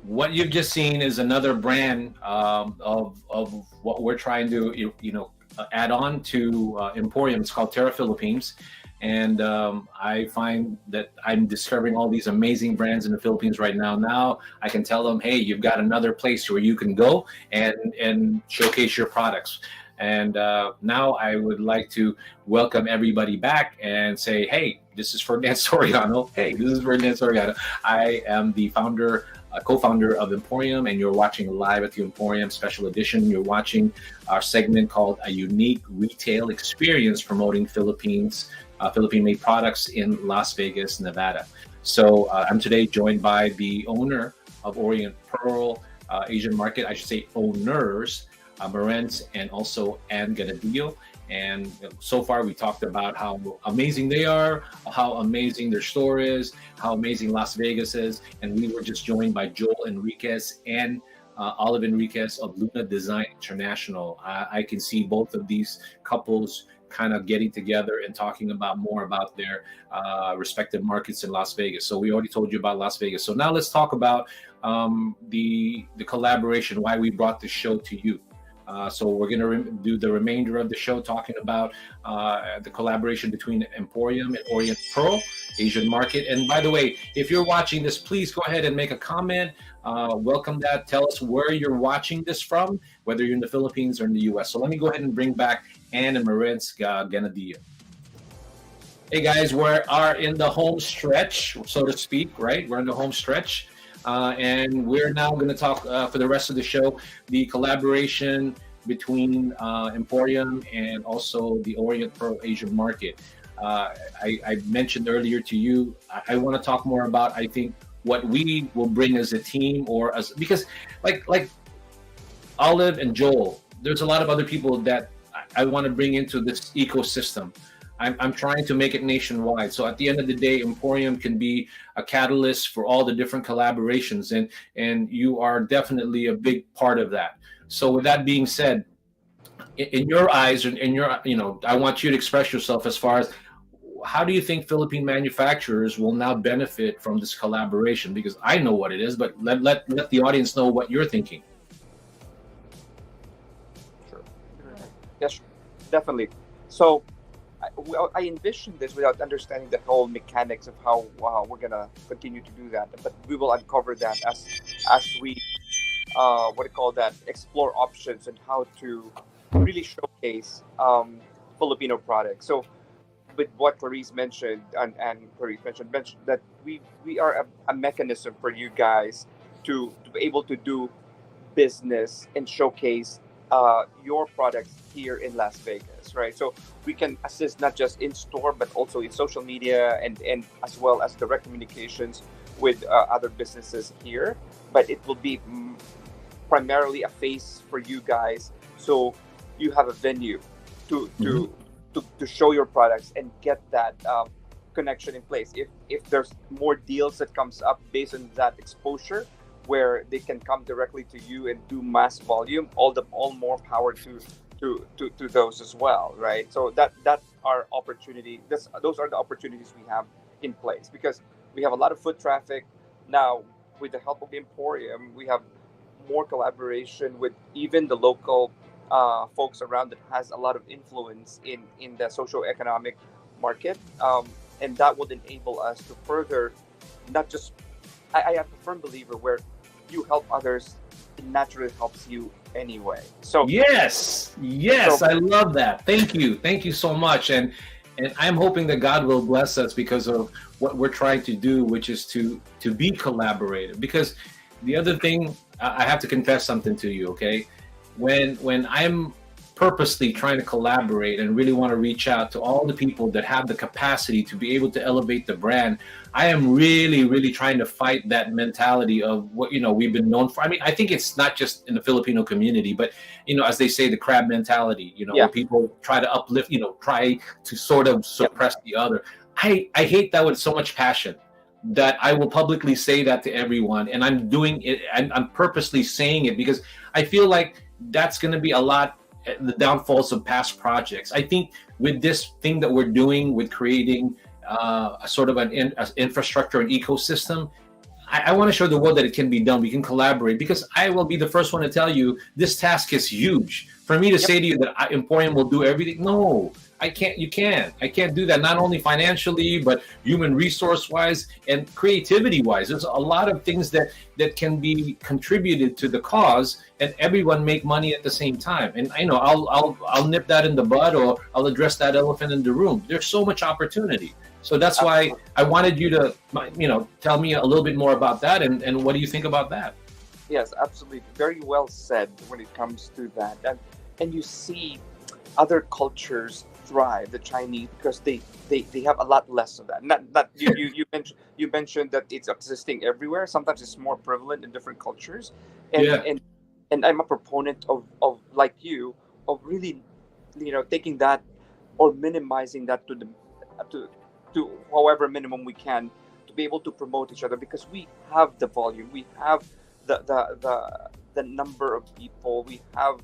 What you've just seen is another brand of what we're trying to add on to Emporium. It's called Terra Philippines, and I find that I'm discovering all these amazing brands in the Philippines right now. Now I can tell them, hey, you've got another place where you can go and showcase your products. And now I would like to welcome everybody back and say, hey, this is Ferdinand Soriano. Hey, this is Ferdinand Soriano. I am the co-founder of Emporium, and you're watching Live at the Emporium Special Edition. You're watching our segment called A Unique Retail Experience Promoting Philippine-made products in Las Vegas, Nevada. So I'm today joined by the owner of Orient Pearl Asian Market, I should say owners, Marentz and also Ann Ganadillo. And so far we talked about how amazing they are, how amazing their store is, how amazing Las Vegas is. And we were just joined by Joel Enriquez and Olive Enriquez of Luna Design International. I can see both of these couples kind of getting together and talking about more about their respective markets in Las Vegas. So we already told you about Las Vegas. So now let's talk about the collaboration, why we brought this show to you. So we're going to do the remainder of the show talking about the collaboration between Emporium and Orient Pearl Asian Market. And by the way, if you're watching this, please go ahead and make a comment. Welcome that. Tell us where you're watching this from, whether you're in the Philippines or in the U.S. So let me go ahead and bring back Ann and Marentz Ganadillo. Hey guys, we are in the home stretch, so to speak, right? We're in the home stretch. And we're now going to talk for the rest of the show, the collaboration between Emporium and also the Orient Pearl Asian Market. I mentioned earlier to you, I want to talk more about, I think, what we will bring as a team, or as, because like Olive and Joel, there's a lot of other people that I want to bring into this ecosystem. I'm trying to make it nationwide. So at the end of the day, Emporium can be a catalyst for all the different collaborations, and you are definitely a big part of that. So with that being said, in your eyes, and in your, I want you to express yourself as far as how do you think Philippine manufacturers will now benefit from this collaboration? Because I know what it is, but let the audience know what you're thinking. Sure. Yes, definitely. So I envisioned this without understanding the whole mechanics of how we're gonna continue to do that, but we will uncover that as we explore options and how to really showcase Filipino products. So with what Clarice mentioned and Clarice mentioned that we are a mechanism for you guys to be able to do business and showcase your products here in Las Vegas, right? So we can assist not just in store, but also in social media and as well as direct communications with other businesses here. But it will be primarily a face for you guys, so you have a venue to show your products and get that connection in place. If there's more deals that comes up based on that exposure, where they can come directly to you and do mass volume, all more power to those as well, right? So that our opportunity. Those are the opportunities we have in place, because we have a lot of foot traffic now. With the help of Emporium, we have more collaboration with even the local folks around that has a lot of influence in the socio-economic market, and that would enable us to further, not just, I am a firm believer where you help others, it naturally helps you anyway. So yes, I love that. Thank you so much. And I'm hoping that God will bless us because of what we're trying to do, which is to be collaborative. Because the other thing, I have to confess something to you, okay? When I'm purposely trying to collaborate and really want to reach out to all the people that have the capacity to be able to elevate the brand, I am really trying to fight that mentality of what, we've been known for. I mean, I think it's not just in the Filipino community, but, as they say, the crab mentality, where people try to uplift, try to sort of suppress the other. I hate that with so much passion that I will publicly say that to everyone. And I'm doing it, I'm purposely saying it because I feel like that's going to be a lot the downfalls of past projects. I think with this thing that we're doing with creating a sort of an infrastructure and ecosystem, I want to show the world that it can be done. We can collaborate, because I will be the first one to tell you this task is huge. For me to say to you that Emporium will do everything, no, I can't. You can't. I can't do that. Not only financially, but human resource wise and creativity wise. There's a lot of things that can be contributed to the cause, and everyone make money at the same time. And I know I'll nip that in the bud, or I'll address that elephant in the room. There's so much opportunity. So that's why I wanted you to, tell me a little bit more about that, and what do you think about that? Yes, absolutely. Very well said when it comes to that. And you see other cultures thrive, the Chinese, because they have a lot less of that. Not you mentioned that it's existing everywhere. Sometimes it's more prevalent in different cultures. And I'm a proponent of like you, of really, taking that or minimizing that to however minimum we can, to be able to promote each other, because we have the volume, we have the number of people, we have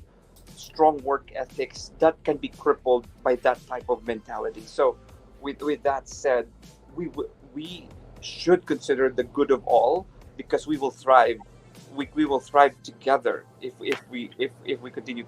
strong work ethics that can be crippled by that type of mentality. So with that said, we should consider the good of all, because we will thrive. We will thrive together if we continue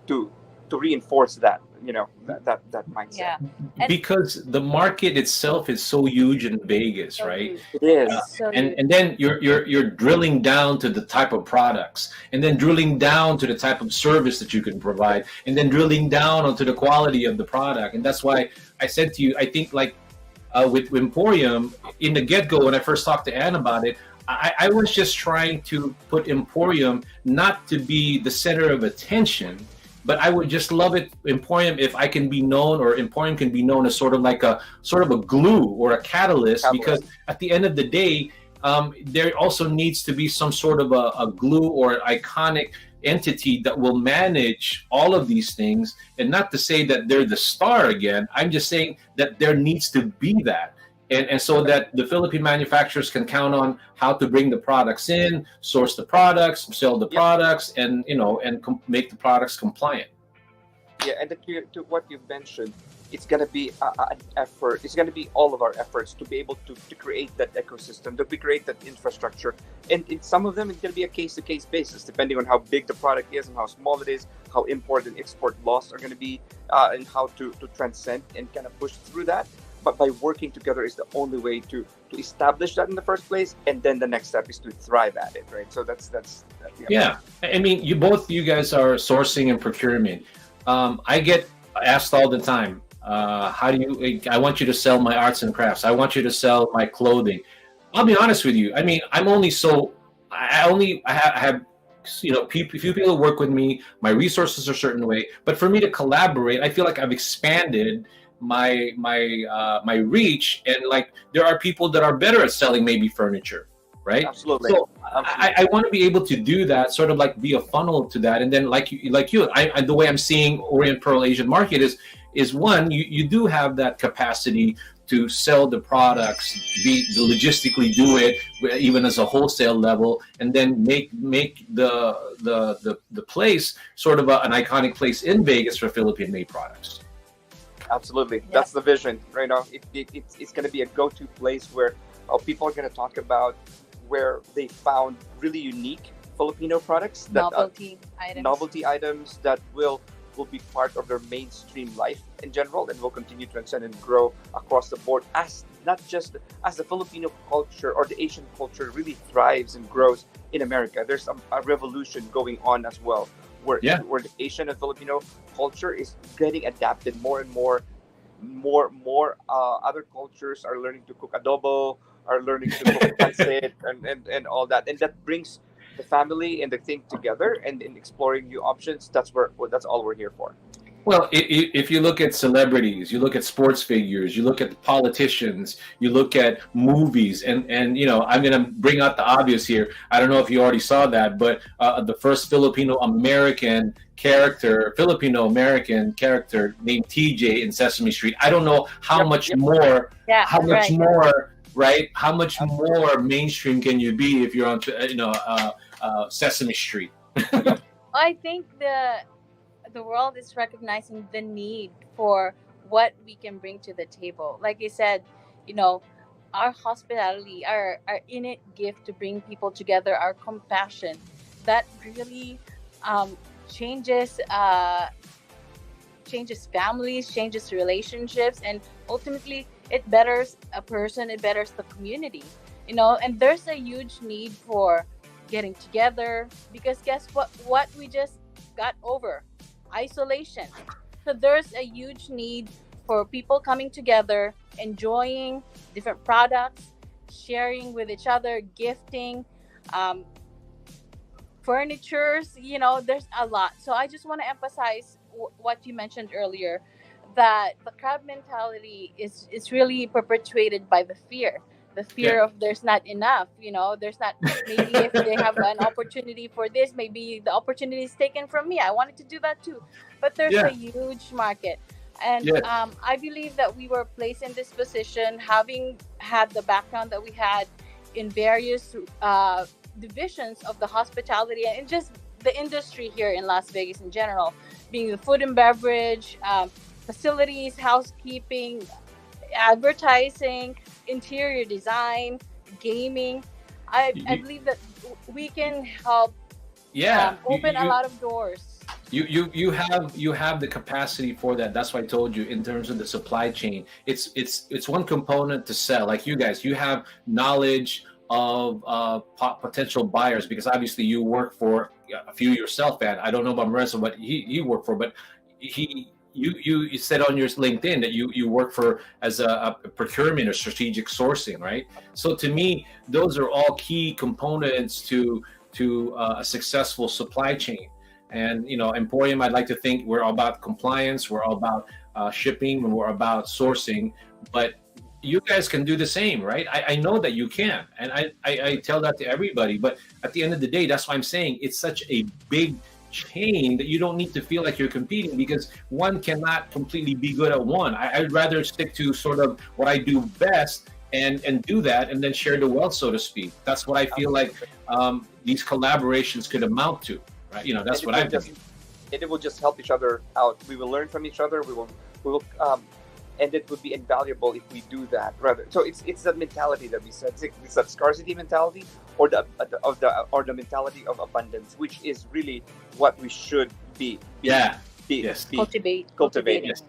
to reinforce that, that mindset. Yeah. Because the market itself is so huge in Vegas, right? It is. And then you're drilling down to the type of products, and then drilling down to the type of service that you can provide, and then drilling down onto the quality of the product. And that's why I said to you, I think with Emporium, in the get-go, when I first talked to Ann about it, I was just trying to put Emporium not to be the center of attention, but I would just love it, Emporium, if I can be known, or Emporium can be known as sort of a glue or a catalyst, because at the end of the day, there also needs to be some sort of a glue or iconic entity that will manage all of these things. And not to say that they're the star again, I'm just saying that there needs to be that. And so that the Philippine manufacturers can count on how to bring the products in, source the products, sell the products, and make the products compliant. Yeah, and to what you've mentioned, it's going to be an effort. It's going to be all of our efforts to be able to create that ecosystem, to create that infrastructure. And in some of them, it's going to be a case-to-case basis, depending on how big the product is and how small it is, how import and export laws are going to be, and how to transcend and kind of push through that. But by working together is the only way to establish that in the first place, and then the next step is to thrive at it, right? So that's yeah. I mean, you guys are sourcing and procurement. I get asked all the time, how do you? I want you to sell my arts and crafts. I want you to sell my clothing. I'll be honest with you. I mean, I have few people who work with me. My resources are a certain way, but for me to collaborate, I feel like I've expanded my reach, and there are people that are better at selling maybe furniture, right? Absolutely. So Absolutely. I want to be able to do that, sort of like be a funnel to that, and then the way I'm seeing Orient Pearl Asian Market is one, you do have that capacity to sell the products, logistically do it even as a wholesale level, and then make the place sort of an iconic place in Vegas for Philippine-made products. Absolutely. That's the vision right now. It's going to be a go-to place where people are going to talk about where they found really unique Filipino products, that novelty items that will be part of their mainstream life in general, and will continue to transcend and grow across the board, as not just as the Filipino culture or the Asian culture really thrives and grows in America. There's a revolution going on as well, where the Asian and Filipino culture is getting adapted more and more. Other cultures are learning to cook adobo, are learning to cook pancit, and all that, and that brings the family and the thing together, and in exploring new options. That's all we're here for. Well, if you look at celebrities, you look at sports figures, you look at politicians, you look at movies, and I'm going to bring out the obvious here. I don't know if you already saw that, but the first Filipino-American character named TJ in Sesame Street. I don't know how much more, right? How much more mainstream can you be if you're on, Sesame Street? I think the world is recognizing the need for what we can bring to the table. Like I said, our hospitality, our innate gift to bring people together, our compassion, that really changes families, changes relationships, and ultimately it betters a person, it betters the community. And there's a huge need for getting together, because guess what we just got over? Isolation. So there's a huge need for people coming together, enjoying different products, sharing with each other, gifting, furnitures, there's a lot. So I just want to emphasize what you mentioned earlier, that the crab mentality is really perpetuated by the fear of there's not enough, there's not, maybe if they have an opportunity for this, maybe the opportunity is taken from me. I wanted to do that too, but there's a huge market. And I believe that we were placed in this position, having had the background that we had in various divisions of the hospitality and just the industry here in Las Vegas in general, being the food and beverage, facilities, housekeeping, advertising, interior design, gaming. I believe that we can help open a lot of doors. You have the capacity for that. That's why I told you, in terms of the supply chain, it's one component to sell. Like you guys, you have knowledge of potential buyers, because obviously you work for a few yourself, and I don't know about Marissa what he worked for, but you said on your LinkedIn that you work for as a procurement or strategic sourcing, right? So to me, those are all key components to a successful supply chain. And Emporium, I'd like to think we're all about compliance, we're all about shipping, and we're about sourcing. But you guys can do the same, right? I know that you can, and I tell that to everybody. But at the end of the day, that's why I'm saying it's such a big chain that you don't need to feel like you're competing, because one cannot completely be good at one. I'd rather stick to sort of what I do best and do that, and then share the wealth, so to speak. That's what I feel like these collaborations could amount to, right? That's what I think. And it will just help each other out. We will learn from each other. We will and it would be invaluable if we do that. Rather, so it's that mentality that we said. It's that scarcity mentality, or the mentality of abundance, which is really what we should be. Cultivate. Yes.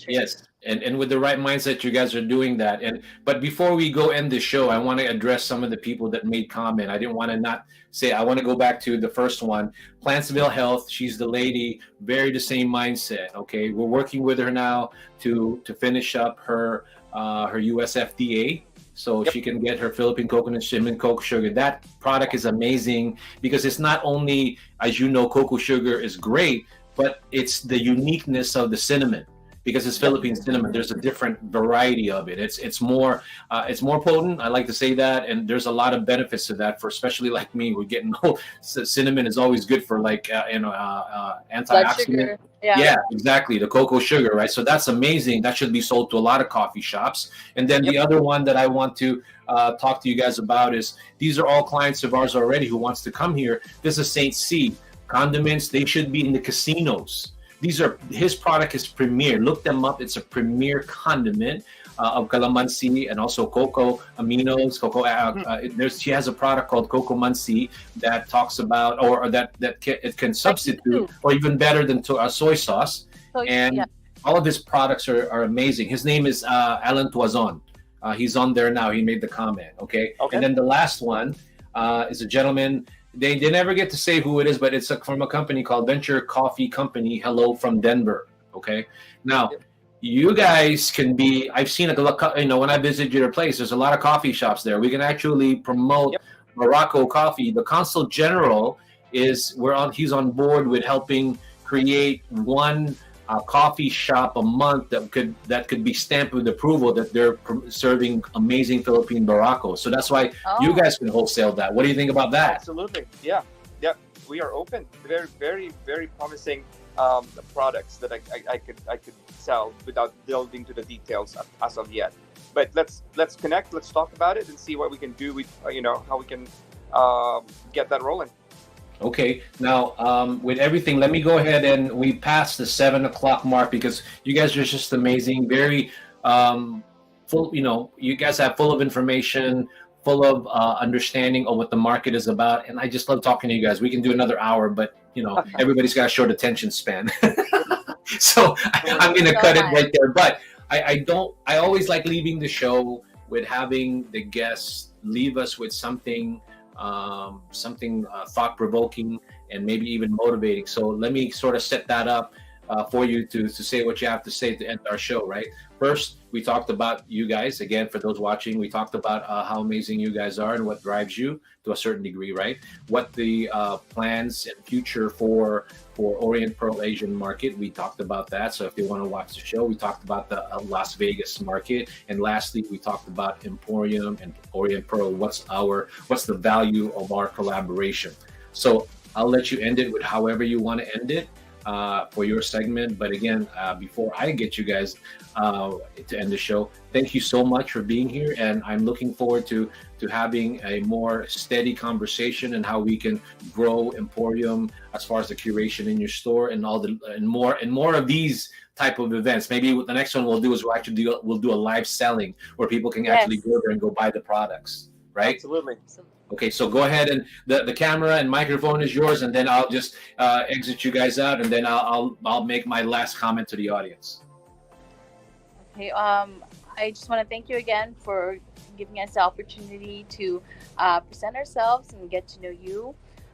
Yes. And with the right mindset, you guys are doing that. But before we go end the show, I want to address some of the people that made comment. I didn't want to not say. I want to go back to the first one, Plantsville Health. She's the lady, very the same mindset. Okay, we're working with her now to finish up her US FDA, so she can get her Philippine coconut shimmin cocoa sugar. That product is amazing, because it's not only, as you know, cocoa sugar is great, but it's the uniqueness of the cinnamon. because it's Philippine cinnamon. There's a different variety of it. It's more potent. I like to say that, and there's a lot of benefits to that for especially like me. We're getting old. Cinnamon is always good for like Blood antioxidant. sugar. Yeah, exactly. The cocoa sugar, right? So that's amazing. That should be sold to a lot of coffee shops. And then the other one that I want to talk to you guys about is these are all clients of ours already who wants to come here. This is Saint C. Condiments, they should be in the casinos. His product is premier. Look them up. It's a premier condiment of calamansi and also cocoa aminos. She has a product called Cocoa Mansi that talks about, or that it can substitute, or even better than soy sauce. And all of his products are amazing. His name is Alan Tuazon. He's on there now. He made the comment. Okay. And then the last one is a gentleman. They never get to say who it is, but it's from a company called Venture Coffee Company. Hello from Denver. Okay. Now, you guys can be. I've seen when I visit your place, there's a lot of coffee shops there. We can actually promote Morocco coffee. The Consul General he's on board with helping create one coffee shop a month that could be stamped with approval that they're serving amazing Philippine Morocco. So that's why you guys can wholesale that. What do you think about that? Absolutely. Yeah. We are open. Very, very, very promising products that I could sell without delving into the details as of yet. But let's connect. Let's talk about it and see what we can do with how we can get that rolling. Okay, now with everything, let me go ahead and we passed the 7 o'clock mark because you guys are just amazing, very full. You guys have full of information, full of understanding of what the market is about, and I just love talking to you guys. We can do another hour, but everybody's got a short attention span, so I'm going to cut it right there. But I always like leaving the show with having the guests leave us with something thought-provoking and maybe even motivating. So let me sort of set that up for you to say what you have to say to end our show, right? First, we talked about you guys. Again, for those watching, we talked about how amazing you guys are and what drives you to a certain degree, right? What the plans and future for Orient Pearl Asian Market, we talked about that. So if you want to watch the show, we talked about the Las Vegas market. And lastly, we talked about Emporium and Orient Pearl. What's the value of our collaboration? So I'll let you end it with however you want to end it for your segment. But again, before I get you guys to end the show, thank you so much for being here. And I'm looking forward to having a more steady conversation and how we can grow Emporium as far as the curation in your store and more of these type of events. Maybe the next one we'll do is we'll do a live selling where people can actually go there and go buy the products, right? Absolutely. Okay, so go ahead, and the camera and microphone is yours, and then I'll just exit you guys out, and then I'll make my last comment to the audience. Okay, I just want to thank you again for giving us the opportunity to present ourselves and get to know you.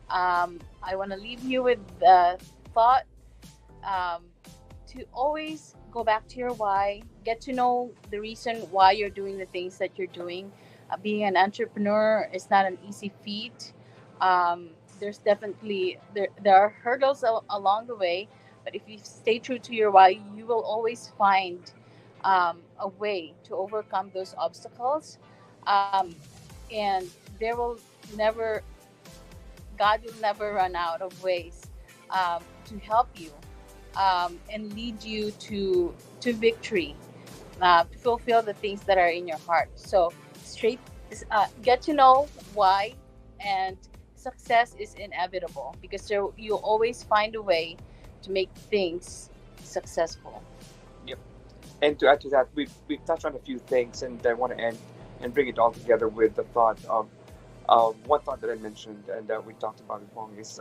I want to leave you with the thought to always go back to your why, get to know the reason why you're doing the things that you're doing. Being an entrepreneur is not an easy feat. There's definitely there are hurdles along the way, but if you stay true to your why, you will always find a way to overcome those obstacles, and God will never run out of ways to help you and lead you to victory, to fulfill the things that are in your heart. So get to know why, and success is inevitable because you'll always find a way to make things successful. Yep. And to add to that, we've touched on a few things, and I want to end and bring it all together with the thought of one thought that I mentioned and we talked about it long is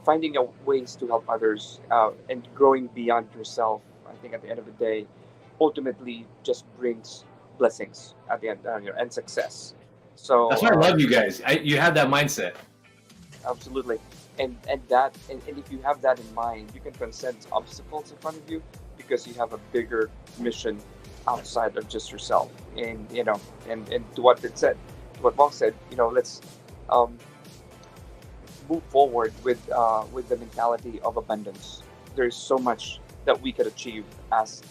finding ways to help others and growing beyond yourself. I think at the end of the day, ultimately just brings blessings at the end and success. So that's why I love you guys. You have that mindset. Absolutely, and if you have that in mind, you can transcend obstacles in front of you because you have a bigger mission outside of just yourself. And and to what Bong said, let's move forward with the mentality of abundance. There's so much that we could achieve as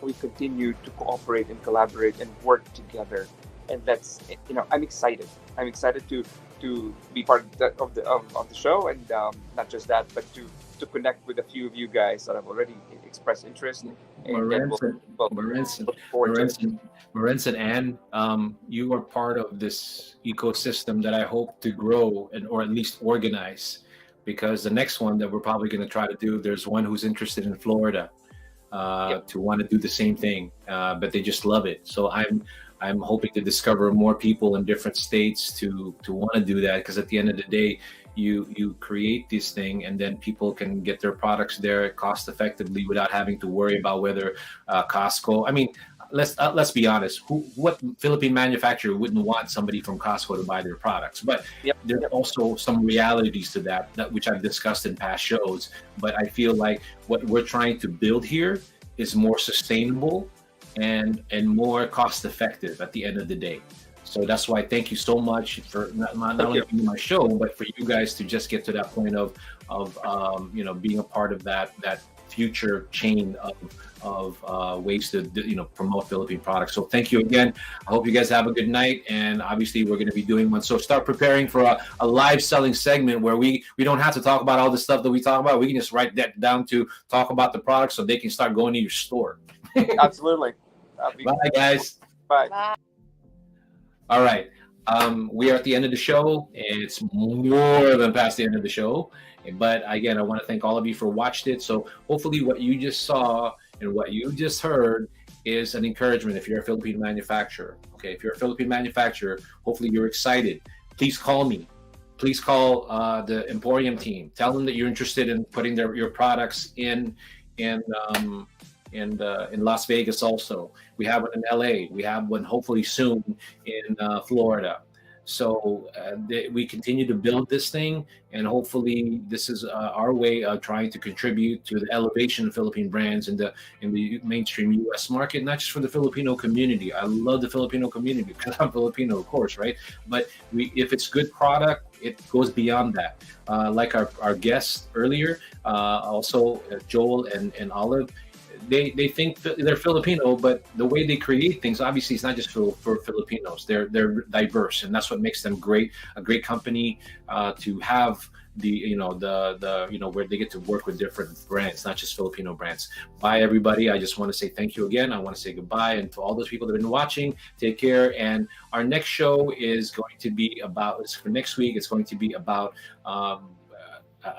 we continue to cooperate and collaborate and work together. And that's, I'm excited. I'm excited to be part of the show, and not just that, but to connect with a few of you guys that have already expressed interest. And then Marenz and Anne, you are part of this ecosystem that I hope to grow or at least organize, because the next one that we're probably going to try to do, there's one who's interested in Florida to want to do the same thing, but they just love it. So I'm hoping to discover more people in different states to want to do that, because at the end of the day, you create this thing and then people can get their products there cost effectively without having to worry about whether Costco. I mean, let's be honest. What Philippine manufacturer wouldn't want somebody from Costco to buy their products? But there are also some realities to that which I've discussed in past shows. But I feel like what we're trying to build here is more sustainable and more cost effective at the end of the day. So that's why thank you so much for not only being my show, but for you guys to just get to that point of being a part of that future chain of ways to promote Philippine products. So thank you again. I hope you guys have a good night, and obviously we're going to be doing one. So start preparing for a live selling segment where we don't have to talk about all the stuff that we talk about. We can just write that down to talk about the product so they can start going to your store. Absolutely. Bye, guys. Bye. Bye. All right. We are at the end of the show. It's more than past the end of the show. But again, I want to thank all of you for watching it. So hopefully what you just saw and what you just heard is an encouragement if you're a Philippine manufacturer. Okay, if you're a Philippine manufacturer, hopefully you're excited. Please call me. Please call the Emporium team. Tell them that you're interested in putting your products in Las Vegas also. We have one in LA. We have one hopefully soon in Florida. So we continue to build this thing, and hopefully this is our way of trying to contribute to the elevation of Philippine brands in the mainstream U.S. market, not just for the Filipino community. I love the Filipino community because I'm Filipino, of course, right? But if it's good product, it goes beyond that. Like our guests earlier, also Joel and Olive, they think they're Filipino, but the way they create things, obviously, it's not just for Filipinos. They're diverse, and that's what makes them a great company to have where they get to work with different brands, not just Filipino brands. Bye, everybody. I just want to say thank you again. I want to say goodbye, and to all those people that have been watching, take care. And our next show is going to be for next week. It's going to be about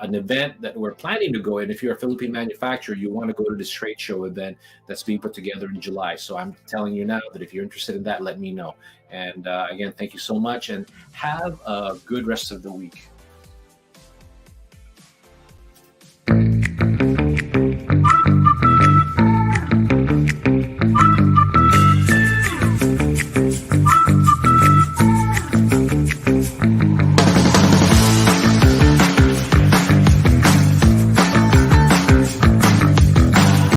an event that we're planning to go in. If you're a Philippine manufacturer, you want to go to this trade show event that's being put together in July. So I'm telling you now that if you're interested in that, let me know. And again, thank you so much, and have a good rest of the week.